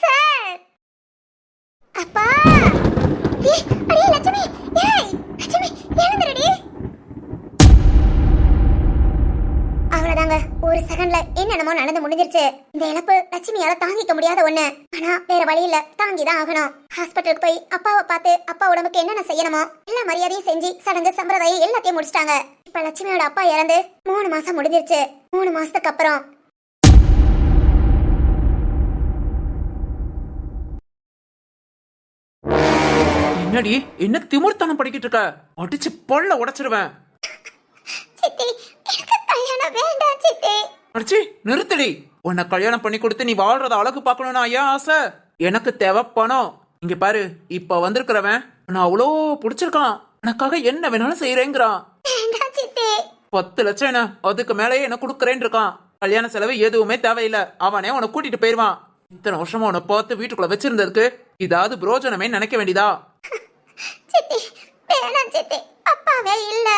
சார் அப்பா ஏய் அடே லட்சுமி ஏய் லட்சுமி எழுந்துடடி. அவ்வளவுதாங்க, ஒரு செகண்ட்ல என்னென்னமோ நடந்து முடிஞ்சிருச்சு. இந்த இழப்பு லட்சுமியால தாங்கிக்க முடியாத ஒண்ணு. ஆனா வேற வழி இல்ல, தாங்கிதான் ஆகணும். ஹாஸ்பிட்டலுக்கு போய் அப்பாவை பார்த்து அப்பா உடம்புக்கு என்னென்ன செய்யணுமோ எல்லா மரியாதையும் செஞ்சு சடங்கு சம்பிரதாயம் எல்லாத்தையும் முடிச்சிட்டாங்க. இப்ப லட்சுமியோட அப்பா இறந்து 3 மாசம் முடிஞ்சிருச்சு. 3 மாசத்துக்கு அப்புறம் என்னடி என்ன திமிர்த்தனம் படிக்கிட்டு இருக்க? அடிச்சு பொல்ல உடைச்சிருவேன். சித்தி எனக்கு கல்யாணம் வேண்டாம் சித்தி. அடிச்சு நிறுத்தடி. உன்னை கல்யாணம் பண்ணி கொடுத்து நீ வாழ்றத அழகு பார்க்கணும்னா ஏன் ஆசை? எனக்கு தேவை பணம். இங்க பாரு, இப்ப வந்திருக்கிறவன் நான் அவ்வளோ பிடிச்சிருக்கான். எனக்காக என்ன வேணாலும் செய்யறேங்கிறான். வேண்டாம் சித்தி. 10 லட்சம் என்ன, அதுக்கு மேலேயே என்ன கொடுக்குறேன்னு இருக்கான். கல்யாண செலவு எதுவுமே தேவையில்லை. அவனே உன்னை கூட்டிட்டு போயிருவான். இத்தனை வருஷமா உன்னை பார்த்து வீட்டுக்குள்ள வச்சிருந்ததுக்கு இதாவது புரோஜனமே நினைக்க வேண்டியதா? சித்தி வேணாம் சித்தி. அப்பாவே இல்ல.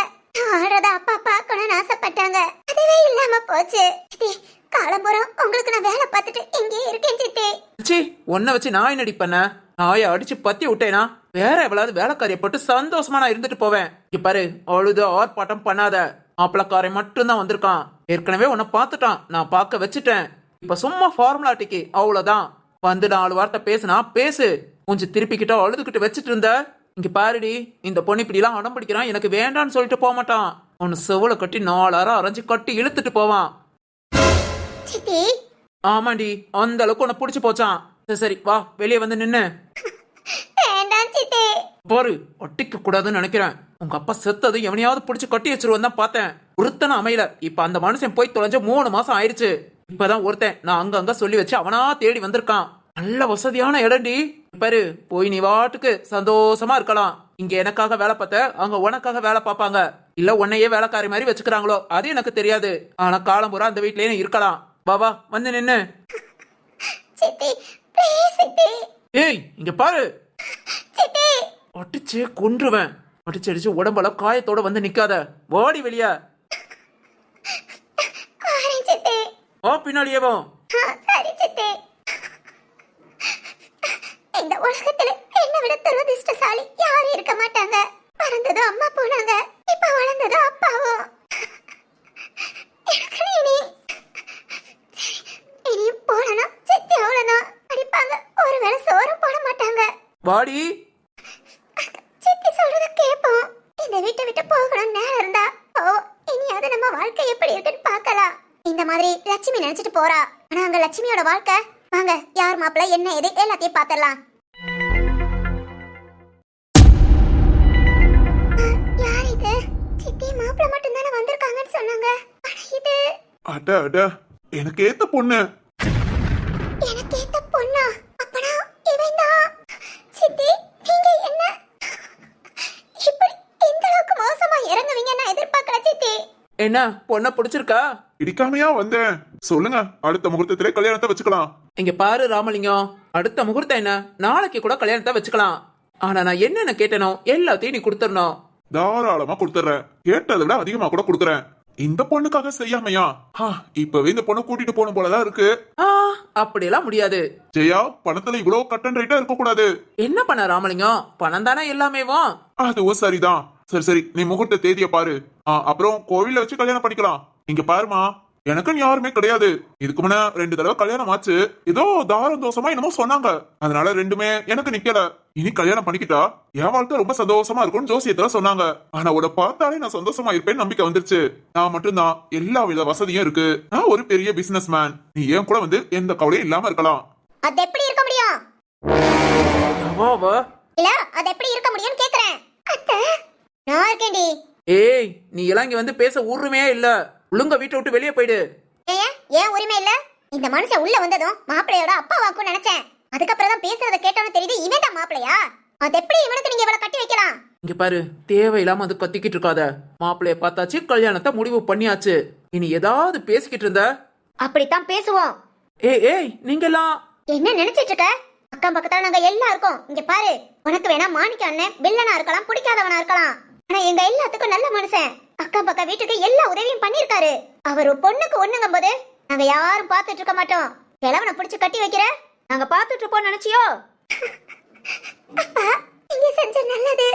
ஆறத அப்பா பார்க்கணும்னு ஆசைப்பட்டாங்க. அதுவே இல்லாம போச்சு. சித்தி காலம்புறம் உங்களுக்கு நான் வேலை பார்த்துட்டு இங்கே இருக்கேன் சித்தி. சி, உன்னை வச்சு நான் என்னடி பண்ண? நாயை அடிச்சு பத்தி விட்டேனா வேற எவ்வளவு வேலைக்காரிய போட்டு சந்தோஷமா நான் இருந்துட்டு போவேன். இங்க பாரு, அழுது ஆர்ப்பாட்டம் பண்ணாத. மாப்பிளக்காரன் மட்டும்தான் வந்திருக்கான். ஏற்கனவே உன்னை பார்த்துட்டான், நான் பார்க்க வச்சுட்டேன். இப்ப சும்மா ஃபார்முலாட்டிக்கு அவ்வளவுதான். வந்து 4 வார்த்தை பேசுனா பேசு. கொஞ்சம் திருப்பிக்கிட்ட அழுதுகிட்டு வச்சுட்டு இருந்த. இங்க பாருடி, இந்த பொண்ணு இப்படி எல்லாம் அடம் பிடிக்கிறான், எனக்கு வேண்டான்னு சொல்லிட்டு போக மாட்டான். உன்னை செவலை கட்டி 4 அரை அரைஞ்சு கட்டி இழுத்துட்டு போவான். சித்தி ஆமாண்டி, அந்த அளவுக்கு உன்னை பிடிச்சு போச்சான். சரி சரி வா, வெளியே வந்து நின்னு. வேண்டாம் சித்தி. பாரு, ஒட்டிக்க கூடாதுன்னு நினைக்கிறேன். உங்க அப்பா செத்தது எவனையாவது பிடிச்சு கட்டி வச்சிருவன் தான் பார்த்தேன். ஒருத்தன அமையல. இப்ப அந்த மனுஷன் போய் தொலைஞ்ச 3 மாசம் ஆயிடுச்சு. இப்பதான் ஒருத்தன் நான் அங்க சொல்லி வச்சு அவனா தேடி வந்திருக்கான். நல்ல வசதியான இடம்டி. பாரு, போய் நீ வாட்டுக்கு சந்தோஷமா இருக்கலாம். இங்க எனக்காக வேலை பார்த்த, அங்க உனக்காக வேலை பார்ப்பாங்க. இல்ல உன்னையே வேலைக்காரி மாதிரி வச்சுக்கிறாங்களோ அது எனக்கு தெரியாது. ஆனா காலம் பூரா அந்த வீட்லயே இருக்கலாம். வா வா, வந்து நின்னு. சித்தி ப்ளீஸ் சித்தி. ஏய் இங்க பாரு, சித்தி அடிச்சு கொன்றுவேன். அடிச்சு அடிச்சு உடம்புல காயத்தோட வந்து நிக்காத. வாடி வெளிய. ஆரஞ்சு சித்தி. ஓ பின்னாடியேவோ. சரி சித்தி. இந்த உலகத்துல என்ன விட துரதிர்ஷ்டசாலி யாரும் இருக்க மாட்டாங்க. பிறந்ததும் அம்மா போனாங்க, இப்ப வளர்ந்ததும் அப்பாவும். எனக்கு இனியும் போனா சித்தி அவ்வளவுதான் அடிப்பாங்க. ஒருவேளை சோறும் போட மாட்டாங்க. வாடி. சித்தி சொல்றத கேட்போம். இந்த வீட்டை விட்டு போகணும் நேரம் இருந்தா ஓ, இனியாவது நம்ம வாழ்க்கை எப்படி இருக்குன்னு பார்க்கலாம். இந்த மாதிரி லட்சுமி நினைச்சிட்டு போறா. ஆனா அங்க லட்சுமியோட வாழ்க்கை. வாங்க, யார் மாப்பிள்ள என்ன ஏது எல்லாத்தையும் பாத்திரலாம். யார் இது? சித்தி மாப்பிள்ள மட்டும் தானே வந்திருக்காங்கன்னு சொன்னாங்க. ஆனா இது அட அட, எனக்கு ஏத்த பொண்ணு. எனக்கு ஏத்த பொண்ணா? அப்பனா இவன் தான். சித்தி நீங்க என்ன இப்படி இந்த அளவுக்கு மோசமா இறங்குவீங்க நான் எதிர்பார்க்கல சித்தி. என்ன பொண்ண பிடிச்சிருக்கா? இடிக்காமையா வந்தேன். சொல்லுங்க, அடுத்த முகூர்த்தத்திலே கல்யாணத்தை வச்சுக்கலாம். இங்க பாரு ராமலிங்கம், அடுத்த முகூர்த்தம் என்ன, நாளைக்கு கூட கல்யாணத்தை வச்சுக்கலாம். ஆனா நான் என்னென்ன கேட்டனோ எல்லாத்தையும் நீ கொடுத்துடணும். தாராளமா கொடுத்துறேன். கேட்டதை விட அதிகமா கூட கொடுக்குறேன். இந்த பொண்ணுக்காக செய்யாமையா? இப்பவே இந்த பொண்ணை கூட்டிட்டு போன போலதான் இருக்கு. அப்படியெல்லாம் முடியாது. ஜெயா, பணத்துல இவ்வளவு கட் அண்ட் ரைட்டா இருக்க கூடாது. என்ன பண்ண ராமலிங்கம், பணம் தானே எல்லாமேவா? அதுவும் சரிதான். சரி சரி, நீ முகூர்த்த தேதியை பாரு. அப்புறம் கோவில்ல வச்சு கல்யாணம் பண்ணிக்கலாம். இங்க பாருமா, எனக்குன்னு யாருமே கிடையாது. இதுக்கு முன்ன 2 தடவை கல்யாணம் ஆச்சு. ஏதோ தாரம் தோஷமா என்னமோ சொன்னாங்க. அதனால ரெண்டுமே எனக்கு நிக்கல. இனி கல்யாணம் பண்ணிக்கிட்டா என் வாழ்க்கை ரொம்ப சந்தோஷமா இருக்கும்னு ஜோசியத்துல சொன்னாங்க. ஆனா உட பார்த்தாலே நான் சந்தோஷமா இருப்பேன்னு நம்பிக்கை வந்துருச்சு. நான் மட்டும்தான், எல்லா வித வசதியும் இருக்கு. நான் ஒரு பெரிய பிசினஸ் மேன். நீ ஏன் கூட வந்து எந்த கவலையும் இல்லாம இருக்கலாம். அது எப்படி இருக்க முடியும்? இல்ல அது எப்படி இருக்க முடியும்னு கேக்குறேன். அத்தை நான் இருக்கேன்டி. ஏய், நீ எல்லாம் இங்க வந்து பேச உரிமையே இல்ல. ஒழுங்கா வீட்டை விட்டு வெளியே போயிடு. ஏன் உரிமை இல்ல? இந்த மனுஷன் உள்ள வந்ததும் மாப்பிள்ளையோட அப்பா வாக்கும் நினைச்சேன். அதுக்கப்புறம் தான் பேசுறத கேட்டோன்னு தெரியுது இவன் தான் மாப்பிள்ளையா? அது எப்படி இவனுக்கு நீங்க இவ்வளவு கட்டி வைக்கலாம்? இங்க பாரு, தேவையில்லாம அது கத்திக்கிட்டு இருக்காத. மாப்பிள்ளைய பார்த்தாச்சு, கல்யாணத்தை முடிவு பண்ணியாச்சு. இனி ஏதாவது பேசிக்கிட்டு இருந்த அப்படித்தான் பேசுவோம். ஏய் நீங்கெல்லாம் என்ன நினைச்சிட்டு இருக்க? அக்கம் பக்கத்துல நாங்க எல்லாம் இருக்கோம். இங்க பாரு, உனக்கு வேணா மாணிக்க அண்ணன் வில்லனா இருக்கலாம், பிடிக்காதவனா இருக்கலாம். ஆனா எங்க எல்லாத்துக்கும் நல்ல மனுஷன். அக்கம் பக்கம் வீட்டுக்கு எல்லா உதவியும் பண்ணிருக்காரு. அவர் ஒரு பொண்ணுக்கு ஒண்ணுங்கும் போது நாங்க யாரும் பாத்துட்டு இருக்க மாட்டோம். கிழவனை பிடிச்சு கட்டி வைக்கிற நாங்க பாத்துட்டு இருப்போம் நினைச்சியோ? அப்பா, நீங்க செஞ்ச நல்லது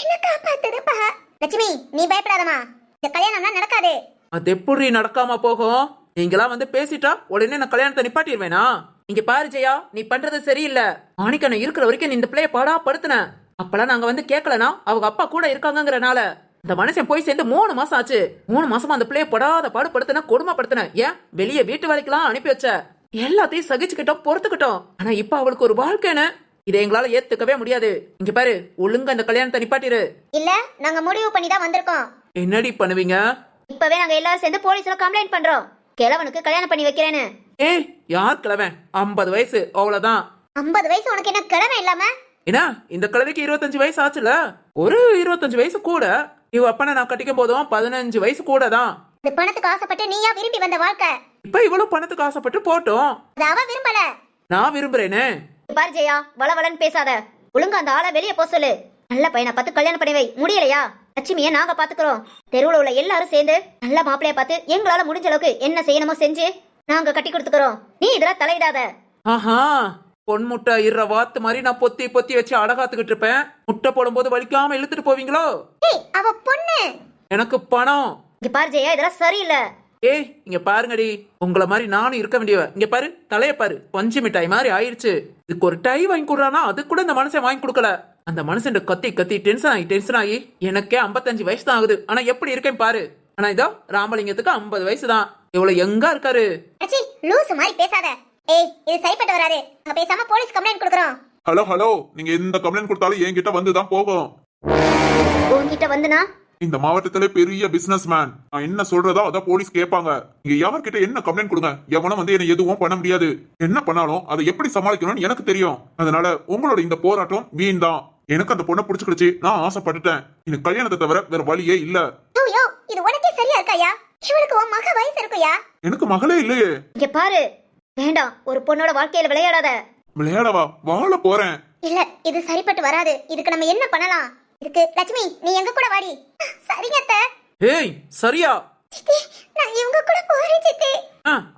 என்ன காப்பாத்துதுப்பா. லட்சுமி, நீ பயப்படாதமா. இந்த கல்யாணம்லாம் நடக்காது. அது எப்படி நடக்காம போகும்? நீங்களாம் வந்து பேசிட்டா உடனே நான் கல்யாணத்தை நிப்பாட்டிடுவேனா? இங்க பாரு ஜெயா, நீ பண்றது சரியில்லை. மாணிக்கண்ண இருக்கிற வரைக்கும் நீ இந்த பிள்ளைய பாடா படுத்துன. அப்பெல்லாம் நாங்க வந்து கேட்கலனா அவங்க அப்பா கூட இருக்காங்கங்கறனால. இந்த மனுஷன் போய் சேர்ந்து 3 மாசம் ஆச்சு. 3 மாசமா அந்த பிள்ளைய படாத பாடுபடுத்தின, கொடுமைப்படுத்தின. ஏன் வெளியே வீட்டு வேலைக்கெல்லாம் அனுப்பி வச்ச. எல்லாத்தையும் சகிச்சுக்கிட்டோம், பொறுத்துக்கிட்டோம். ஆனா இப்ப அவளுக்கு ஒரு வாழ்க்கைன்னு இதை எங்களால ஏத்துக்கவே முடியாது. இங்க பாரு, ஒழுங்கா அந்த கல்யாணத்தை நிப்பாட்டிரு. இல்ல, நாங்க முடிவு பண்ணி தான் வந்திருக்கோம். என்னடி பண்ணுவீங்க? இப்பவே நாங்க எல்லாரும் சேர்ந்து போலீஸ்ல கம்ப்ளைண்ட் பண்றோம். கிழவனுக்கு கல்யாணம் பண்ணி வைக்கிறேன்னு. ஏய், யார் கிழவன்? 50 வயசு அவ்வளவுதான். 50 வயசு உனக்கு என்ன கிழமை இல்லாம? என்ன, இந்த கிழவிக்கு 25 வயசு ஆச்சுல. ஒரு 25 வயசு கூட. இவ அப்பனை நான் கட்டிக்கும் போதும் 15 வயசு கூட தான். இந்த பணத்துக்கு ஆசைப்பட்டு நீயா விரும்பி வந்த வாழ்க்கை. இப்ப இவ்வளவு பணத்துக்கு ஆசைப்பட்டு போட்டோம். அது அவ விரும்பல. நான் விரும்புறேனே. பாரு ஜெயா, வளவளன்னு பேசாத. ஒழுங்கா அந்த ஆளை வெளியே போ சொல்லு. நல்ல பையனை பார்த்து கல்யாணம் பண்ணி வை. முடியலையா? லட்சுமியை நாங்க பாத்துக்கிறோம். தெருவுல உள்ள எல்லாரும் சேர்ந்து நல்ல மாப்பிளைய பார்த்து எங்களால முடிஞ்ச அளவுக்கு என்ன செய்யணுமோ செஞ்சு நாங்க கட்டி கொடுத்துக்கிறோம். நீ இதெல்லாம் தலையிடாத. ஆஹா, பொன் முட்டை இற வாத்து மாதிரி நான் பொத்தி பொத்தி வச்சு அடகாத்துக்கிட்டு இருப்பேன். முட்டை போடும்போது வலிக்காம இழுத்துட்டு போவீங்களோ? அவ பொண்ணு. எனக்கு பணம். இங்க பாரு ஜெயா, இதெல்லாம் சரியில்லை. ஏய், இங்க பாருங்கடி, உங்களை மாதிரி நானும் இருக்க வேண்டியவ. இங்க பாரு, தலைய பாரு, பஞ்சு மிட்டாய் மாதிரி ஆயிடுச்சு. இதுக்கு ஒரு டை வாங்கி கொடுறானா, அது கூட இந்த மனுஷன் வாங்கி கொடுக்கல. அந்த மனுஷன் கத்தி கத்தி டென்ஷன் ஆகி எனக்கே 55 வயசு தான் ஆகுது. ஆனா எப்படி இருக்கேன் பாரு. ஆனா இதோ ராமலிங்கத்துக்கு 50 வயசு தான். இவ்வளவு எங்க இருக்காரு? லூசு மாதிரி பேசாத. ஏய், இது சரிப்பட்டு வராது. நாங்க பேசாம போலீஸ் கம்ப்ளைண்ட் கொடுக்கறோம். ஹலோ, நீங்க எந்த கம்ப்ளைண்ட் கொடுத்தாலும் என்கிட்ட வந்துதான் போகும். உன்கிட்ட வந்துனா? இந்த மாவட்டத்திலே பெரிய பிசினஸ் மேன். நான் என்ன சொல்றதோ அதான் போலீஸ் கேட்பாங்க. இங்க யார்கிட்ட என்ன கம்ப்ளைண்ட் கொடுங்க, எவனும் வந்து என்ன எதுவும் பண்ண முடியாது. என்ன பண்ணாலும் அதை எப்படி சமாளிக்கணும்னு எனக்கு தெரியும். அதனால உங்களோட இந்த போராட்டம் வீண் தான். எனக்கு அந்த பொண்ணை பிடிச்சுக்கிடுச்சு, நான் ஆசைப்பட்டுட்டேன். எனக்கு கல்யாணத்தை தவிர வேற வழியே இல்ல. யோ, இது உனக்கே சரியா இருக்காயா? இவளுக்கு உன் மக வயசு இருக்குயா? எனக்கு மகளே இல்லையே. இங்க பாரு, வேண்டாம். ஒரு பொண்ணோட வாழ்க்கையில விளையாடாத. விளையாடவா? வாழ போறேன். இல்ல, இது சரிப்பட்டு வராது. இதுக்கு நம்ம என்ன பண்ணலாம்? இதுக்கு லட்சுமி, நீ எங்க கூட வாடி. சரிங்க அத்தை. ஏய், சரியா? சித்தி, நான் இவங்க கூட போறேன் சித்தி.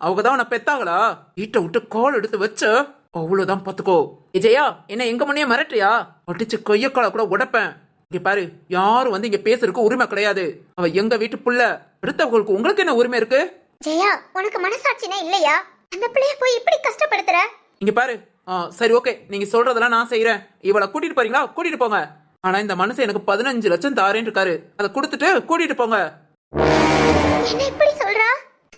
அவங்க தான் உன்னை பெத்தாங்களா? வீட்டை விட்டு கால் எடுத்து வச்ச அவ்வளவுதான் பாத்துக்கோ. விஜயா, என்ன எங்க முன்னே மிரட்டுறியா? அடிச்சு கையக்கால கூட உடைப்பேன். இங்க பாரு, யாரும் வந்து இங்க பேசுறதுக்கு உரிமை கிடையாது. அவ எங்க வீட்டு புள்ள. அடுத்தவங்களுக்கு உங்களுக்கு என்ன உரிமை இருக்கு? ஜெயா, உனக்கு மனசாட்சினே இல்லையா? அந்த பிள்ளைய போய் இப்படி கஷ்டப்படுத்துற? இங்க பாரு, சரி ஓகே, நீங்க சொல்றதெல்லாம் நான் செய்யறேன். இவளை கூட்டிட்டு போறீங்களா? கூட்டிட்டு போங்க. ஆனா இந்த மனுஷன் எனக்கு 15 லட்சம் தாரேன்னு இருக்காரு. அதை கொடுத்துட்டு கூட்டிட்டு போங்க. என்ன இப்படி சொல்றா?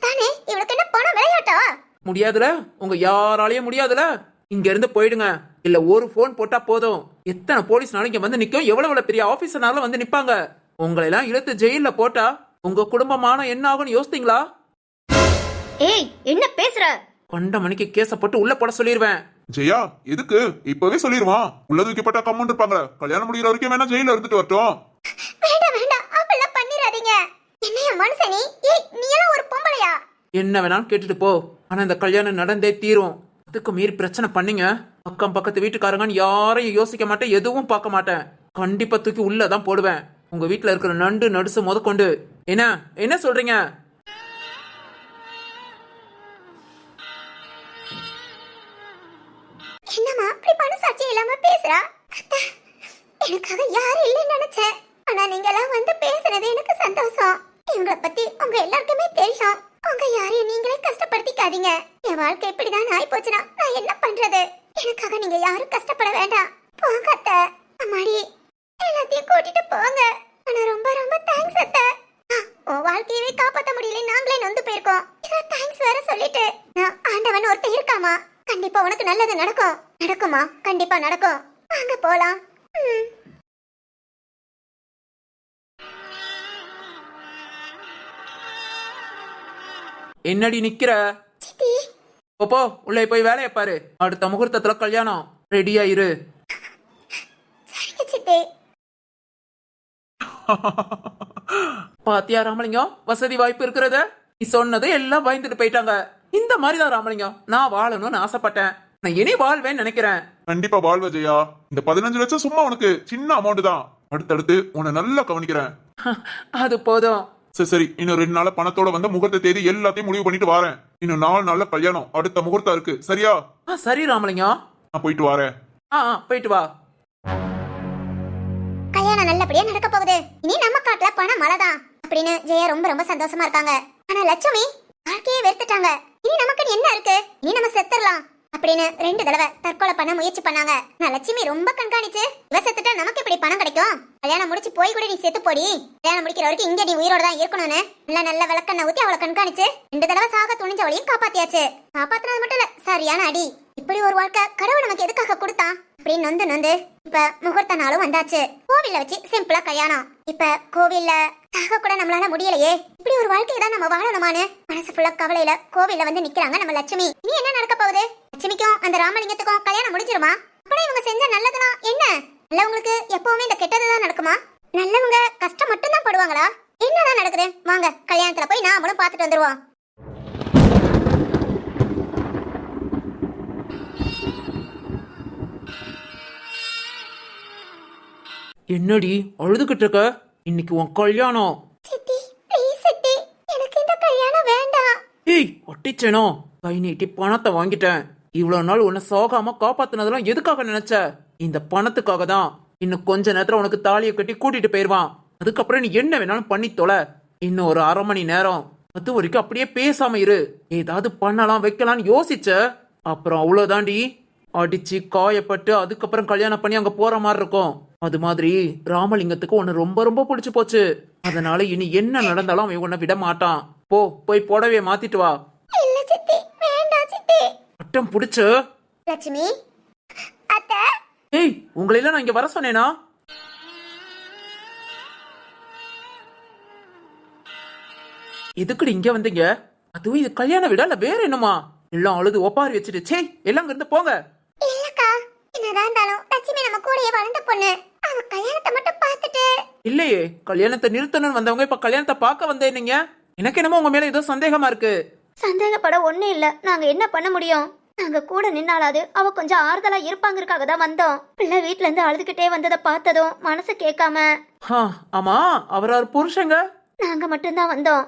தானே இவளுக்கு என்ன பணம் விளையாட்டா? முடியாதுல, உங்க யாராலையும் முடியாதுல. இங்க இருந்து போயிடுங்க. இல்ல ஒரு போன் போட்டா போதும். எத்தனை போலீஸ்னாலும் இங்க வந்து நிக்கும். எவ்வளவு பெரிய ஆபீசர்னாலும் வந்து நிப்பாங்க. உங்களை எல்லாம் இழுத்து ஜெயில போட்டா உங்க குடும்பமான என்ன ஆகும்னு யோசித்தீங்களா? ஏய், என்ன பேசுற? கொண்ட மணிக்கு கேஸ போட்டு உள்ள போட சொல்லிடுவேன். ஜெயா, எதுக்கு? இப்பவே சொல்லிடுவான். உள்ள தூக்கப்பட்ட கம்மன் இருப்பாங்க. கல்யாணம் முடிகிற வரைக்கும் வேணா ஜெயில இருந்துட்டு வரட்டும். வேண்டாம், அப்பெல்லாம் பண்ணிராதீங்க. என்னைய மனுஷனி? ஏய், நீ எல்லாம் ஒரு பொம்பளையா? என்ன வேணாலும் கேட்டுட்டு போ. ஆனா இந்த கல்யாணம் நடந்தே தீரும். அதுக்கு மீறி பிரச்சனை பண்ணீங்க, அக்கம் பக்கத்து வீட்டுக்காரங்கன்னு யாரையும் யோசிக்க மாட்டேன், எதுவும் பார்க்க மாட்டேன். கண்டிப்பா தூக்கி உள்ளதான் போடுவேன். உங்க வீட்டுல இருக்கிற நண்டு நடுசு முதற்கொண்டு. என்ன சொல்றீங்க? என்னம்மா அப்படி மனசாட்சி இல்லாம பேசுறா? எனக்காக யாரும் இல்லைன்னு நினைச்சேன். ஆனா நீங்க எல்லாம் வந்து பேசுனது எனக்கு சந்தோஷம். இவங்களை பத்தி உங்க எல்லாருக்குமே தெரியும். உங்க யாரையும் நீங்களே கஷ்டப்படுத்திக்காதீங்க. என் வாழ்க்கை இப்படிதான் ஆயி போச்சுன்னா நான் என்ன பண்றது? எனக்காக நீங்க யாரும் கஷ்டப்பட வேண்டாம். போங்க அத்தை. அம்மாடி, எல்லாத்தையும் கூட்டிட்டு போங்க. ஆனா ரொம்ப ரொம்ப தேங்க்ஸ் அத்தை. உன் வாழ்க்கையவே காப்பாற்ற முடியல, நாங்களே நொந்து போயிருக்கோம். இதான் தேங்க்ஸ் வேற சொல்லிட்டு. நான் ஆண்டவன் ஒருத்தன் இருக்காமா, கண்டிப்பா உனக்கு நல்லது நடக்கும். நடக்குமா? கண்டிப்பா நடக்கும். வாங்க போலாம். என்னடி நிக்கிற? சித்தி, போ, உள்ளே போய் வேலையை பாரு. அடுத்த முகூர்த்தத்துல கல்யாணம். ரெடியா இரு. சரிங்க சித்தி. பாத்தியா ராமலிங்கம், வசதி வாய்ப்பு இருக்கிறத? நீ சொன்னதை எல்லாம் பயந்துட்டு போயிட்டாங்க. இந்த மாதிரிதான் ராமலிங்கம் நான் வாழணும்னு ஆசைப்பட்டேன். நான் இனி வாழ்வேன்னு நினைக்கிறேன். கண்டிப்பா வாழ்வ ஜெயா. இந்த 15 லட்சம் சும்மா உனக்கு சின்ன அமௌண்ட் தான். அடுத்தடுத்து உன்னை நல்லா கவனிக்கிறேன். அது போதும். சரி சரி, இன்னும் 2 நாள் பணத்தோட வந்து முகூர்த்த தேதி எல்லாத்தையும் முடிவு பண்ணிட்டு வரேன். இன்னும் 4 நாள்ல கல்யாணம், அடுத்த முகூர்த்தம் இருக்கு. சரியா? சரி ராமலிங்கம். நான் போயிட்டு வரேன். போயிட்டு வா. கல்யாணம் நல்லபடியா நடக்க போகுது. இனி நம்ம காட்டுல பண மழைதான் அப்படின்னு ஜெயா ரொம்ப ரொம்ப சந்தோஷமா இருக்காங்க. ஆனா லட்சுமி வாழ்க்கையே வெறுத்துட்டாங்க. இனி நமக்கு என்ன இருக்கு, இனி நம்ம செத்துடலாம் அப்படின்னு 2 தடவை தற்கொலை பண்ண முயற்சி பண்ணாங்க. நான் லட்சுமி ரொம்ப கண்காணிச்சு, இவ செத்துட்டா நமக்கு இப்படி பணம் கிடைக்கும், கல்யாணம் முடிச்சு போய் கூட நீ செத்து போடி, கல்யாணம் முடிக்கிற வரைக்கும் இங்க நீ உயிரோட தான் இருக்கணும்னு நல்ல விளக்கண்ண ஊத்தி அவளை கண்காணிச்சு 2 தடவை சாக துணிஞ்சவளையும் காப்பாத்தியாச்சு. காப்பாத்தினது மட்டும் இல்ல, சரியான அடி. இப்படி ஒரு வாழ்க்கை கடவுள் நமக்கு எதுக்காக கொடுத்தான் அப்படின்னு நொந்து இப்ப முகூர்த்த நாளும் வந்தாச்சு. கோவில்ல வச்சு சிம்பிளா கல்யாணம். இப்ப கோவில்ல சாக கூட நம்மளால முடியலையே, இப்படி ஒரு வாழ்க்கையை தான் நம்ம வாழணுமான்னு மனசு ஃபுல்லா கவலையில கோவில்ல வந்து நிக்கிறாங்க நம்ம லட்சுமி. இனி என்ன நடக்க போகுது? லட்சுமிக்கும் அந்த ராமலிங்கத்துக்கும் கல்யாணம் முடிஞ்சிருமா? அப்படி இவங்க செஞ்ச நல்லதுலாம் என்ன? நல்லவங்களுக்கு எப்பவுமே இந்த கெட்டதுதான் நடக்குமா? நல்லவங்க கஷ்டம் மட்டும் தான் படுவாங்களா? என்னதான் நடக்குது? வாங்க கல்யாணத்துல போய் நாமளும் பார்த்துட்டு வந்துருவோம். என்னடி அழுதுகிட்டு இருக்க? இன்னைக்கு உன் கல்யாணம். சித்தி ப்ளீஸ் சித்தி, எனக்கு இந்த கல்யாணம் வேண்டாம். ஏய் ஒட்டிச்சேனோ, கை நீட்டி பணத்தை வாங்கிட்டேன். இவ்வளவு நாள் உன்னை சோகாம காப்பாத்துனதெல்லாம் எதுக்காக நினைச்ச? இந்த பணத்துக்காக தான். இன்னும் கொஞ்ச நேரத்துல உனக்கு தாலியை கட்டி கூட்டிட்டு போயிருவான். அதுக்கப்புறம் நீ என்ன வேணாலும் பண்ணி தொலை. இன்னும் ஒரு 1/2 மணி நேரம் அது வரைக்கும் அப்படியே பேசாம இரு. ஏதாவது பண்ணலாம் வைக்கலாம்னு யோசிச்ச அப்புறம் அவ்வளவுதாண்டி. அடிச்சு காயப்பட்டு அதுக்கப்புறம் கல்யாணம் பண்ணி அங்க போற மாதிரி இருக்கும். அது மாதிரி ராமலிங்கத்துக்கு உன்னை ரொம்ப ரொம்ப பிடிச்சு போச்சு. அதனால இனி என்ன நடந்தாலும் அவன் உன்னை விட மாட்டான். போய் புடவைய மாத்திட்டு வா. இல்ல சித்தி, வேண்டாம் சித்தி. பட்டம் புடிச்சு. லட்சுமி அத்தை. ஏய் உங்களை எல்லாம் நான் இங்க வர சொன்னேனா? எதுக்குடி இங்க வந்தீங்க? அதுவும் இது கல்யாண விட இல்ல வேற என்னமா? எல்லாம் அழுது ஒப்பாரி வச்சுட்டு சே எல்லாம் இங்க இருந்து போங்க. இல்லக்கா, என்னதான் இருந்தாலும் லட்சுமி நம்ம கூடயே வளர்ந்த பொண்ணு. அவ கல்யாணத்தை மட்டும் பார்த்துட்டு. இல்லையே, கல்யாணத்தை நிறுத்தணும்னு வந்தவங்க இப்ப கல்யாணத்தை பார்க்க வந்தேன். நீங்க எனக்கு என்னமோ உங்க மேல ஏதோ சந்தேகமா இருக்கு. சந்தேகப்பட ஒண்ணும் இல்ல. நாங்க என்ன பண்ண முடியும்? நாங்க கூட நின்னாலாது அவ கொஞ்சம் ஆறுதலா இருப்பாங்கிறதுக்காக தான் வந்தோம். பிள்ளை வீட்ல இருந்து அழுதுகிட்டே வந்ததை பார்த்ததும் மனசு கேட்காம. ஆமா, அவரார் புருஷங்க. நாங்க மட்டும்தான் வந்தோம்.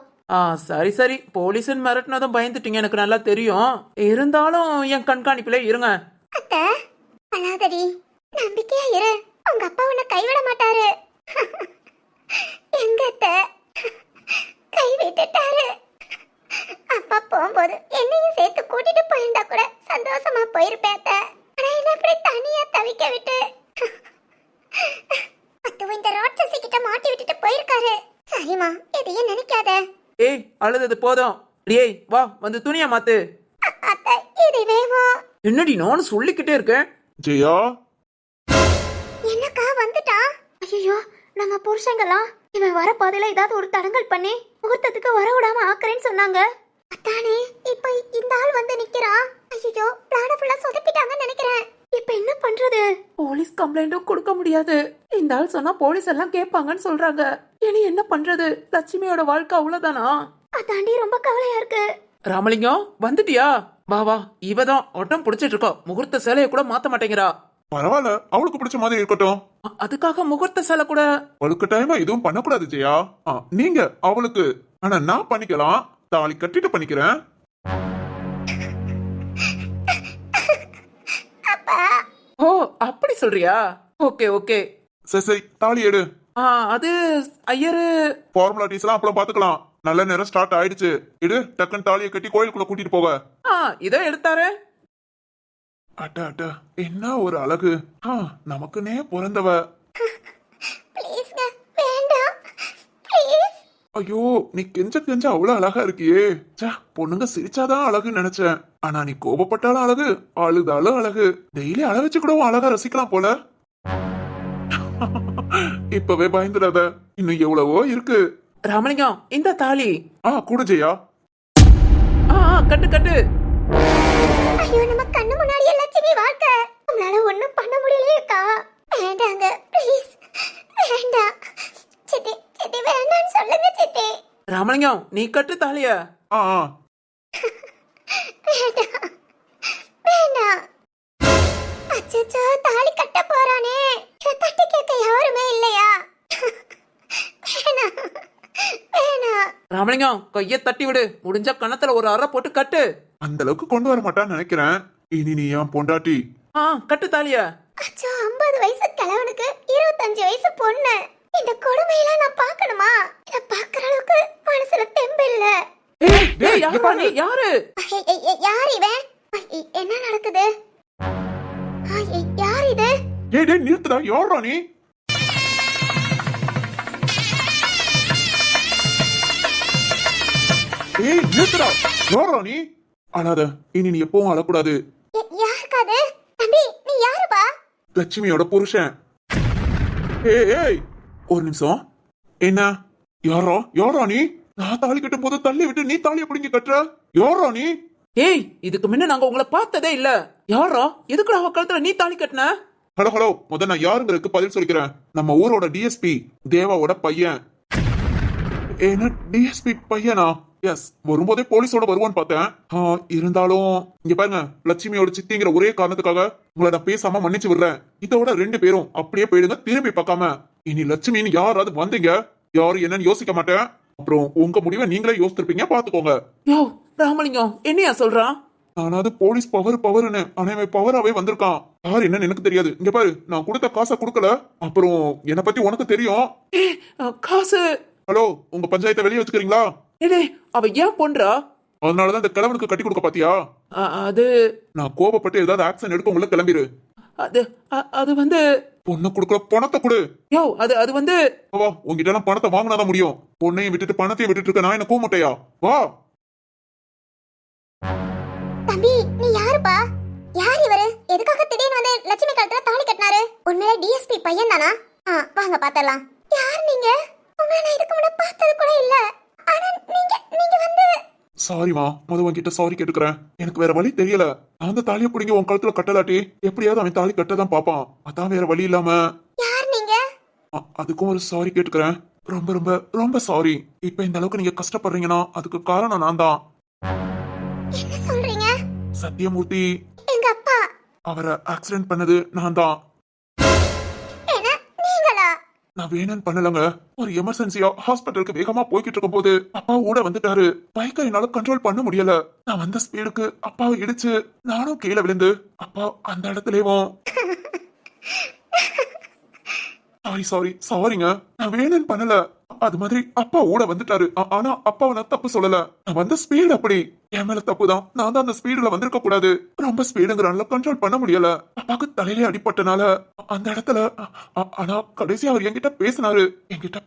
சரி சரி, போலீஸ்ன்னு மிரட்டினதும் பயந்துட்டீங்க, எனக்கு நல்லா தெரியும். இருந்தாலும் என் கண்காணிப்புல இருங்க. அத்தை அழாதடி, நம்பிக்கையா இரு. உங்க அப்பா உன்னை கைவிட மாட்டாரு. எங்க அத்தை கை விட்டுட்டாரு. அப்பா போகும்போது என்னையும் சேர்த்து கூட்டிட்டு போயிருந்தா கூட சந்தோஷமா போயிருப்பேன் அத்தை. ஆனா என்ன இப்படி தனியா தவிக்க விட்டு அத்துவும் இந்த ராட்சசி கிட்ட மாட்டி விட்டுட்டு போயிருக்காரு. சரிம்மா, எதையும் நினைக்காத. ஏய் அழுதது போதும். ஏய் வா வந்து துணியா மாத்து. அத்தை இது வேணும். என்னடி நானும் சொல்லிக்கிட்டே இருக்கேன். ஜெயா, என்னக்கா வந்துட்டா? ஐயோ, நம்ம புருஷங்களாம் இவன் வர பாதையில ஏதாவது ஒரு தடங்கல் பண்ணி முகூர்த்தத்துக்கு வர விடாம ஆக்குறேன்னு சொன்னாங்க. அத்தானே இப்ப இந்த ஆள் வந்து நிக்கிறான். ஐயோ, பிளான ஃபுல்லா சொதப்பிட்டாங்கன்னு நினைக்கிறேன். இப்ப என்ன பண்றது? போலீஸ் கம்ப்ளைண்டும் கொடுக்க முடியாது. இந்த ஆள் சொன்னா போலீஸ் எல்லாம் கேட்பாங்கன்னு சொல்றாங்க. இனி என்ன பண்றது? லட்சுமியோட வாழ்க்கை அவ்வளவுதானா? அதாண்டி ரொம்ப கவலையா இருக்கு. ராமலிங்கம் வந்துட்டியா? வா இவதான் ஒட்டம் புடிச்சிட்டு இருக்கோம். முகூர்த்த சேலைய கூட மாத்த மாட்டேங்கிறா. பரவாயில்ல, அவளுக்கு பிடிச்ச மாதிரி இருக்கட்டும். அதுக்காக முகூர்த்த சேலை கூட அவளுக்கு டைமா எதுவும் பண்ணக்கூடாது ஜெயா. நீங்க அவளுக்கு, ஆனா நான் பண்ணிக்கலாம். தாலி கட்டிட்டு பண்ணிக்கிறேன். ஓ அப்படி சொல்றியா? ஓகே. சரி தாலி எடு. அது ஐயரு ஃபார்மாலிட்டிஸ் எல்லாம் அப்புறம் பாத்துக்கலாம். நல்ல நேரம் ஸ்டார்ட் ஆயிடுச்சு. எடு, டக்குன்னு தாலியை கட்டி கோயிலுக்குள்ள கூட்டிட்டு போக. இதோ எடுத்தாரு. அட்ட என்ன ஒரு அழகு. நமக்குன்னே பிறந்தவ. ப்ளீஸ்ங்க, வேண்டாம் ப்ளீஸ். ஐயோ, நீ கெஞ்ச அவ்வளவு அழகா இருக்கியே. பொண்ணுங்க சிரிச்சாதான் அழகுன்னு நினைச்சேன். ஆனா நீ கோபப்பட்டாலும் அழகு, அழுதாலும் அழகு. டெய்லி அழ வச்சு கூட அழகா ரசிக்கலாம் போல. இப்பவே பயந்துடாத, இன்னும் எவ்வளவோ இருக்கு. ராமலிங்கம் இந்த தாலி. கூட ஜெயா. கட்டு. ஐயோ, நம்ம கண்ணு முன்னாடியே லட்சுமி வாழ்க்கை. நம்மளால ஒண்ணும் பண்ண முடியலையேக்கா. வேண்டாங்க ப்ளீஸ், வேண்டாம் சித்தி. சித்தி வேண்டாம்னு சொல்லுங்க சித்தி. ராமலிங்கம் நீ கட்டு தாலிய. தாலி கட்ட போறானே, இத தட்டி கேட்க யாருமே இல்லையா? வேணாம், வேணாம். ராமலிங்கம் கைய தட்டி விடு, முடிஞ்ச கணத்துல ஒரு அறை போட்டு கட்டு. அந்த அளவுக்கு கொண்டு வர மாட்டான்னு நினைக்கிறேன். இனி நீ ஏன் பொண்டாட்டி? கட்டு தாலிய. அச்சோ, 50 வயசு கிழவனுக்கு 25 வயசு பொண்ணு. இந்த கொடுமையெல்லாம் நான் பார்க்கணுமா? இத பார்க்கற அளவுக்கு மனசுல தெம்பு இல்ல. யாரு? யார் இவன்? என்ன நடக்குது? யார் இது? டேய் நிறுத்துடா, யாரா நீ? ஏய் நிறுத்துடா, யாரா நீ? அழாத, இனி நீ எப்பவும் அழக்கூடாது. யாருக்காது? தம்பி, நீ யாருப்பா? லட்சுமியோட புருஷன். ஏய் ஒரு நிமிஷம். என்ன? யாரா நீ? நான் தாலி கட்டும் போது தள்ளி விட்டு நீ தாலியை பிடிங்கி கட்டுற? யாரா நீ? ஏய், இதுக்கு முன்ன நாங்க உங்களை பார்த்ததே இல்ல. யாரா? எதுக்குடா அவ கழுத்துல நீ தாலி கட்டின? ஹலோ முத நான் யாருங்கிறதுக்கு பதில் சொல்லிக்கிறேன். நம்ம ஊரோட டிஎஸ்பி தேவாவோட பையன். என்ன டிஎஸ்பி பையனா? எஸ், வரும்போதே போலீஸோட வருவான்னு பார்த்தேன். இருந்தாலும் இங்க பாருங்க, லட்சுமியோட சித்திங்கிற ஒரே காரணத்துக்காக உங்களை நான் பேசாம மன்னிச்சு விடுறேன். இதோட 2 பேரும் அப்படியே போயிடுங்க, திரும்பி பார்க்காம. இனி லட்சுமின்னு யாராவது வந்தீங்க, யாரும் என்னன்னு யோசிக்க மாட்டேன். அப்புறம் உங்க முடிவை நீங்களே யோசிச்சிருப்பீங்க, பாத்துக்கோங்க. யோ ராமலிங்கம், என்னையா சொல்றான்? ஆனாது போலீஸ் பவர்னு ஆனா பவராவே வந்திருக்கான். யார் என்னன்னு எனக்கு தெரியாது. இங்க பாரு, நான் கொடுத்த காசை கொடுக்கல. அப்புறம் என்ன பத்தி உனக்கு தெரியும். காசு? ஹலோ, உங்க பஞ்சாயத்தை வெளியே வச்சுக்கிறீங்களா? அவ ஏன் பண்றா? அதனாலதான் இந்த கிழவனுக்கு கட்டி கொடுக்க பாத்தியா? அது நான் கோபப்பட்டு ஏதாவது ஆக்சன் எடுக்க உள்ள கிளம்பிரு. அது வந்து பொண்ணு கொடுக்குற பணத்தை கொடு. யோ அது வந்து வா, உங்ககிட்ட எல்லாம் பணத்தை வாங்கினாதான் முடியும். பொண்ணையும் விட்டுட்டு பணத்தையும் விட்டுட்டு இருக்க நான் என்ன கூமுட்டையா? வா. தம்பி, நீ யாருப்பா? யார் இவரு? எதுக்காக திடீர்னு வந்து லட்சுமி கழுத்துல தாலி கட்டினாரு? உண்மையிலே டிஎஸ்பி பையன் தானா? வாங்க பாத்தலாம். யார் நீங்க? உங்களை நான் இதுக்கு முன்ன பார்த்தது கூட இல்ல. ஆனா நீங்க வந்து சாரிமா, உன்கிட்ட சாரி கேட்டுக்கிறேன். எனக்கு வேற வழி தெரியல. நான் அந்த தாலியை பிடிங்க உன் கழுத்துல கட்டலாட்டி எப்படியாவது அவன் தாலி கட்டதான் பாப்பான். அதான் வேற வழி இல்லாம. யார் நீங்க? அதுக்கும் ஒரு சாரி கேட்டுக்கிறேன். ரொம்ப ரொம்ப ரொம்ப சாரி. இப்ப இந்த அளவுக்கு நீங்க கஷ்டப்படுறீங்கன்னா அதுக்கு காரணம் நான் தான். என்ன சொல்றீங்க? சத்தியமூர்த்தி, எங்க அப்பா. அவரை ஆக்சிடென்ட் பண்ணது நான் தான். என்ன, நீங்களா? நான் வேணும்னு பண்ணலங்க. ஒரு எமர்ஜென்சியா ஹாஸ்பிட்டலுக்கு வேகமா போய்கிட்டு இருக்கும் போது அப்பா கூட வந்துட்டாரு. பைக்கை என்னால கண்ட்ரோல் பண்ண முடியல. நான் வந்த ஸ்பீடுக்கு அப்பாவை இடிச்சு நானும் கீழே விழுந்து அப்பா அந்த இடத்துலயும் சாரிங்க, நான் வேணும்னு பண்ணல. அது மாதிரி அப்பா ஓட வந்துட்டாரு. ஆனா அப்பாவை நான் தப்பு சொல்லல. நான் வந்த ஸ்பீடு அப்படி. என் மேல தப்புதான். நான் தான் அந்த ஸ்பீடுல வந்திருக்க கூடாது. ரொம்ப ஸ்பீடுங்கிறனால கண்ட்ரோல் பண்ண முடியல. அப்பாவுக்கு தலையிலே அடிபட்டனால அந்த இடத்துல. ஆனா கடைசி அவர் என்கிட்ட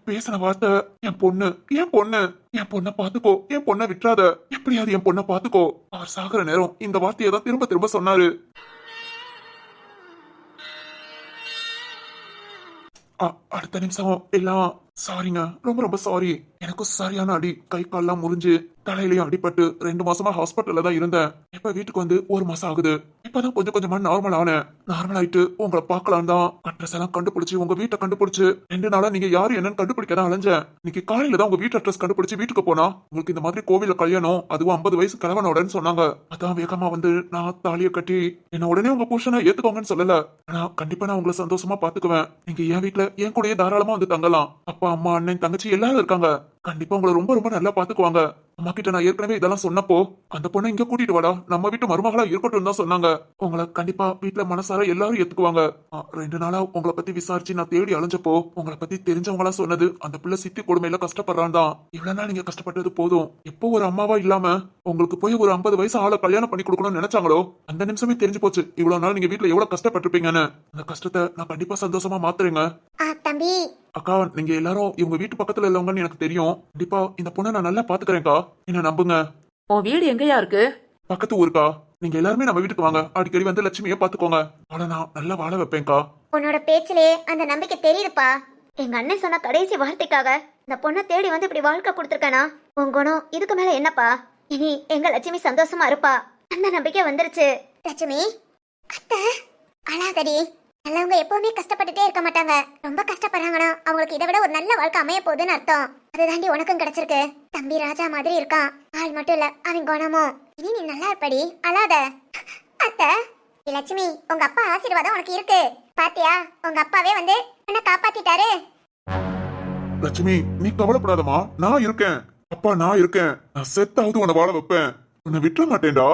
பேசின வார்த்தை, என் பொண்ணை பாத்துக்கோ, என் பொண்ணை விட்டுறாத, எப்படியாவது என் பொண்ணை பாத்துக்கோ. அவர் சாகுற நேரம் இந்த வார்த்தையை தான் திரும்ப திரும்ப சொன்னாரு. அடுத்த நிமிஷம் எல்லாம் சாரிங்க, ரொம்ப ரொம்ப சாரி. எனக்கும் சரியான அடி, கை கால்லாம் முறிஞ்சு தலையிலயும் அடிபட்டு 2 மாசமா ஹாஸ்பிட்டல்ல தான் இருந்தேன். இப்ப வீட்டுக்கு வந்து 1 மாசம் ஆகுது. இப்பதான் கொஞ்சம் கொஞ்சமா நார்மல் ஆனேன். நார்மல் ஆயிட்டு உங்களை பார்க்கலாம் தான் அட்ரஸ் எல்லாம் கண்டுபிடிச்சு உங்க வீட்டை கண்டுபிடிச்சு 2 நாளா நீங்க யாரு என்னன்னு கண்டுபிடிக்கதான் அலைஞ்சேன். இன்னைக்கு காலையில தான் உங்க வீட்டு அட்ரஸ் கண்டுபிடிச்சு வீட்டுக்கு போனா உங்களுக்கு இந்த மாதிரி கோவில கல்யாணம், அதுவும் 50 வயசு கிழவனோடன்னு சொன்னாங்க. அதான் வேகமா வந்து நான் தாலியை கட்டி என்ன உடனே உங்க புருஷனை ஏத்துக்கோங்கன்னு சொல்லல. ஆனா கண்டிப்பா நான் உங்களை சந்தோஷமா பாத்துக்குவேன். நீங்க என் வீட்டுல என் கூடயே தாராளமா வந்து தங்கலாம். அப்பா அம்மா அண்ணன் தங்கச்சி எல்லாரும் இருக்காங்க. கண்டிப்பா உங்களை ரொம்ப ரொம்ப நல்லா பாத்துக்குவாங்க. அம்மா கிட்ட நான் ஏற்கனவே இதெல்லாம் சொன்னப்போ அந்த பொண்ணை இங்க கூட்டிட்டு வாடா, நம்ம வீட்டு மருமகளா இருக்கட்டும் தான் சொன்னாங்க. உங்களை கண்டிப்பா வீட்டுல மனசார எல்லாரும் ஏத்துக்குவாங்க. 2 நாளா உங்களை பத்தி விசாரிச்சு நான் தேடி அலைஞ்சப்போ உங்களை பத்தி தெரிஞ்சவங்களா சொன்னது அந்த பிள்ளை சித்தி கொடுமையில கஷ்டப்படுறான் தான். இவ்வளவு நாள் நீங்க கஷ்டப்பட்டது போதும். எப்போ ஒரு அம்மாவா இல்லாம உங்களுக்கு போய் ஒரு 50 வயசு ஆளை கல்யாணம் பண்ணி கொடுக்கணும்னு நினைச்சாங்களோ அந்த நிமிஷமே தெரிஞ்சு போச்சு இவ்வளவு நாள் நீங்க வீட்டுல எவ்வளவு கஷ்டப்பட்டிருப்பீங்கன்னு. அந்த கஷ்டத்தை நான் கண்டிப்பா சந்தோஷமா மாத்துறேங்க. தம்பி, அக்கா, நீங்க எல்லாரும் இவங்க வீட்டு பக்கத்துல இல்லவங்கன்னு எனக்கு தெரியும். கண்டிப்பா இந்த பொண்ணை நான் நல்லா பாத்துக்கிறேன்க்கா, என்ன நம்புங்க. உன் வீடு எங்கயா இருக்கு? பக்கத்து ஊருக்கா. நீங்க எல்லாருமே நம்ம வீட்டுக்கு வாங்க, அடிக்கடி வந்து லட்சுமியை பாத்துக்கோங்க. அவளை நான் நல்லா வாழ வைப்பேன்க்கா. உன்னோட பேச்சிலே அந்த நம்பிக்கை தெரியுதுப்பா. எங்க அண்ணன் சொன்ன கடைசி வார்த்தைக்காக இந்த பொண்ணை தேடி வந்து இப்படி வாழ்க்கை கொடுத்துருக்கேனா? உன் குணம் இதுக்கு மேல என்னப்பா? இனி எங்க லட்சுமி சந்தோஷமா இருப்பா, அந்த நம்பிக்கை வந்துருச்சு. லட்சுமி அத்தை, அழாதடி. நல்லவங்க எப்பவுமே கஷ்டப்பட்டுட்டே இருக்க மாட்டாங்க. ரொம்ப கஷ்டப்படுறாங்கன்னா அவங்களுக்கு இதை விட ஒரு நல்ல வாழ்க்கை அமைய போகுதுன்னு அர்த்தம். அதுதாண்டி உனக்கும் கிடைச்சிருக்கு. தம்பி ராஜா மாதிரி இருக்கான். ஆள் மட்டும் இல்ல, அவன் குணமும். இனி நீ நல்லா இருப்படி, அழாத. அத்தை, லட்சுமி, உங்க அப்பா ஆசீர்வாதம் உனக்கு இருக்கு. பாத்தியா உங்க அப்பாவே வந்து உன்னை காப்பாத்திட்டாரு. லட்சுமி நீ கவலைப்படாதம்மா, நான் இருக்கேன். அப்பா நான் இருக்கேன். நான் செத்தாவது உன்னை வாழ வைப்பேன். உன்னை விட்டுற மாட்டேன்டா.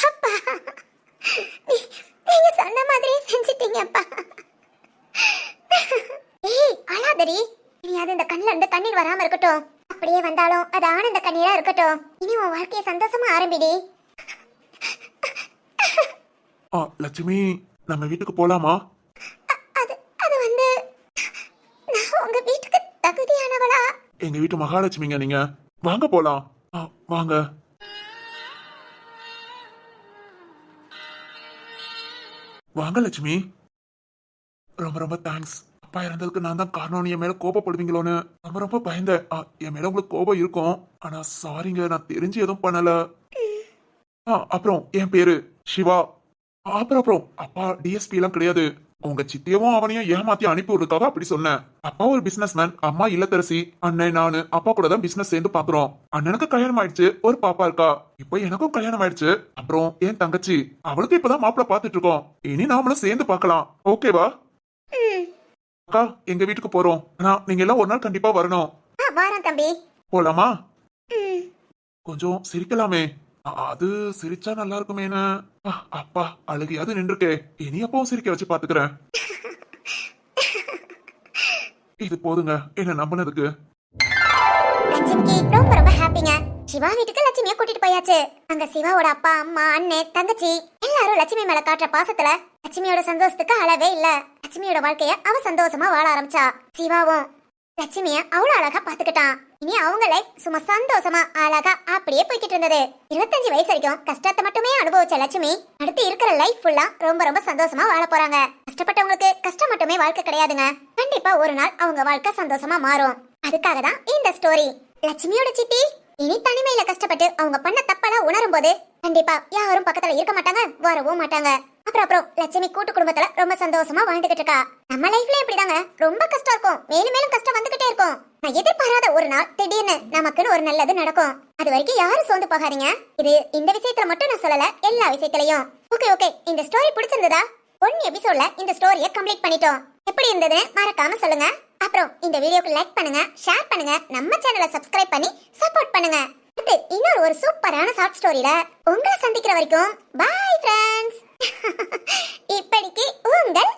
அப்பா நீங்க சொன்ன மாதிரியே செஞ்சிட்டீங்கப்பா. ஏய் அழாதடி. இனி அது இந்த கண்ணுல இருந்து கண்ணீர் வராம இருக்கட்டும். அப்படியே வந்தாலும் அது ஆனந்த கண்ணீரா இருக்கட்டும். இனி உன் வாழ்க்கையை சந்தோஷமா ஆரம்பிடி. லட்சுமி நம்ம வீட்டுக்கு போலாமா? அது அது வந்து நான் உங்க வீட்டுக்கு தகுதியானவளா? எங்க வீட்டு மகாலட்சுமிங்க நீங்க. வாங்க போலாம். வாங்க. வாங்க லட்சுமி. ரொம்ப ரொம்ப தேங்க்ஸ். அப்பா இறந்ததுக்கு நான் தான் காரணம். என் மேல கோபப்படுவீங்களோன்னு ரொம்ப ரொம்ப பயந்தேன். என் மேல உங்களுக்கு கோபம் இருக்கும். ஆனா சாரிங்க, நான் தெரிஞ்சு எதுவும் பண்ணல. அப்புறம் என் பேரு சிவா. அப்புறம் அப்பா டிஎஸ்பி எல்லாம் கிடையாது. உங்க சித்தியவும் அவனையும் ஏமாத்தி அனுப்பி விடுறதுக்காக அப்படி சொன்னேன். அப்பா ஒரு பிசினஸ் மேன், அம்மா இல்லத்தரசி. அண்ணன் நானு அப்பா கூட தான் பிசினஸ் சேர்ந்து பாக்குறோம். அண்ணனுக்கு கல்யாணம் ஆயிடுச்சு, ஒரு பாப்பா இருக்கா. இப்போ எனக்கும் கல்யாணம் ஆயிடுச்சு. அப்புறம் என் தங்கச்சி, அவளுக்கு இப்பதான் மாப்பிள்ள பாத்துட்டு இருக்கோம். இனி நாமளும் சேர்ந்து பார்க்கலாம். ஓகேவா? அக்கா எங்க வீட்டுக்கு போறோம். ஆனா நீங்க எல்லாம் ஒரு நாள் கண்டிப்பா வரணும். வாரம் தம்பி. போலாமா? கொஞ்சம் சிரிக்கலாமே. அது சிரிச்சா நல்லா இருக்குமேனு. அப்பா அழுகையாவது நின்றுக்கே. இனி அப்பவும் சிரிக்க வச்சு பாத்துக்கிறேன். இது போதுங்க என்ன நம்பினதுக்கு. லட்சுமிக்கு ரொம்ப ரொம்ப ஹாப்பிங்க. சிவா வீட்டுக்கு லட்சுமியை கூட்டிட்டு போயாச்சு. அங்க சிவாவோட அப்பா அம்மா அண்ணன் தங்கச்சி எல்லாரும் லட்சுமி மேல காட்டுற பாசத்துல லட்சுமியோட சந்தோஷத்துக்கு அளவே இல்ல. லட்சுமியோட வாழ்க்கைய அவ சந்தோஷமா வாழ ஆரம்பிச்சா. சிவாவும் லட்சுமிய அவ்வளவு அழகா பாத்துக்கிட்டான். இனி அவங்க லைஃப் சும்மா சந்தோஷமா அழகா அப்படியே போய்கிட்டு இருந்தது. 25 வயசு வரைக்கும் கஷ்டத்தை மட்டுமே அனுபவிச்ச லட்சுமி அடுத்து இருக்கிற லைஃப் ஃபுல்லா ரொம்ப ரொம்ப சந்தோஷமா வாழ போறாங்க. கஷ்டப்பட்டவங்களுக்கு கஷ்டம் மட்டுமே வாழ்க்கை கிடையாதுங்க. கண்டிப்பா ஒரு நாள் அவங்க வாழ்க்கை சந்தோஷமா மாறும். அதுக்காக தான் இந்த ஸ்டோரி. லட்சுமியோட சித்தி இனி தனிமையில கஷ்டப்பட்டு அவங்க பண்ண தப்பெல்லாம் உணரும் போது கண்டிப்பா யாரும் பக்கத்துல இருக்க மாட்டாங்க, வரவும் மாட்டாங்க. அப்புறம் லட்சுமி கூட்டு குடும்பத்துல ரொம்ப சந்தோஷமா வாழ்ந்துகிட்டு இருக்கா. நம்ம லைஃப்ல எப்படிதாங்க ரொம்ப கஷ்டம் இருக்கும், மேலும் மேலும் கஷ்டம் வந்துகிட்டே இருக்கும். நான் எதிர்பாராத ஒரு நாள் திடீர்னு நமக்குன்னு ஒரு நல்லது நடக்கும். அது வரைக்கும் யாரும் சோர்ந்து போகாதீங்க. இது இந்த விஷயத்துல மட்டும் நான் சொல்லல, எல்லா விஷயத்திலையும். ஓகே இந்த ஸ்டோரி பிடிச்சிருந்ததா? 1 எபிசோட்ல இந்த ஸ்டோரியை கம்ப்ளீட் பண்ணிட்டோம். எப்படி இருந்தது மறக்காம சொல்லுங்க. அப்புறம் இந்த வீடியோக்கு லைக் பண்ணுங்க, ஷேர் பண்ணுங்க, நம்ம சேனலை சப்ஸ்கிரைப் பண்ணி சப்போர்ட் பண்ணுங்க. அடுத்து இன்னொரு ஒரு சூப்பரான ஷார்ட் ஸ்டோரியில உங்களை சந்திக்கிற வரைக்கும் பை ஃப்ரெண்ட்ஸ். இப்படிக்கு உங்கள்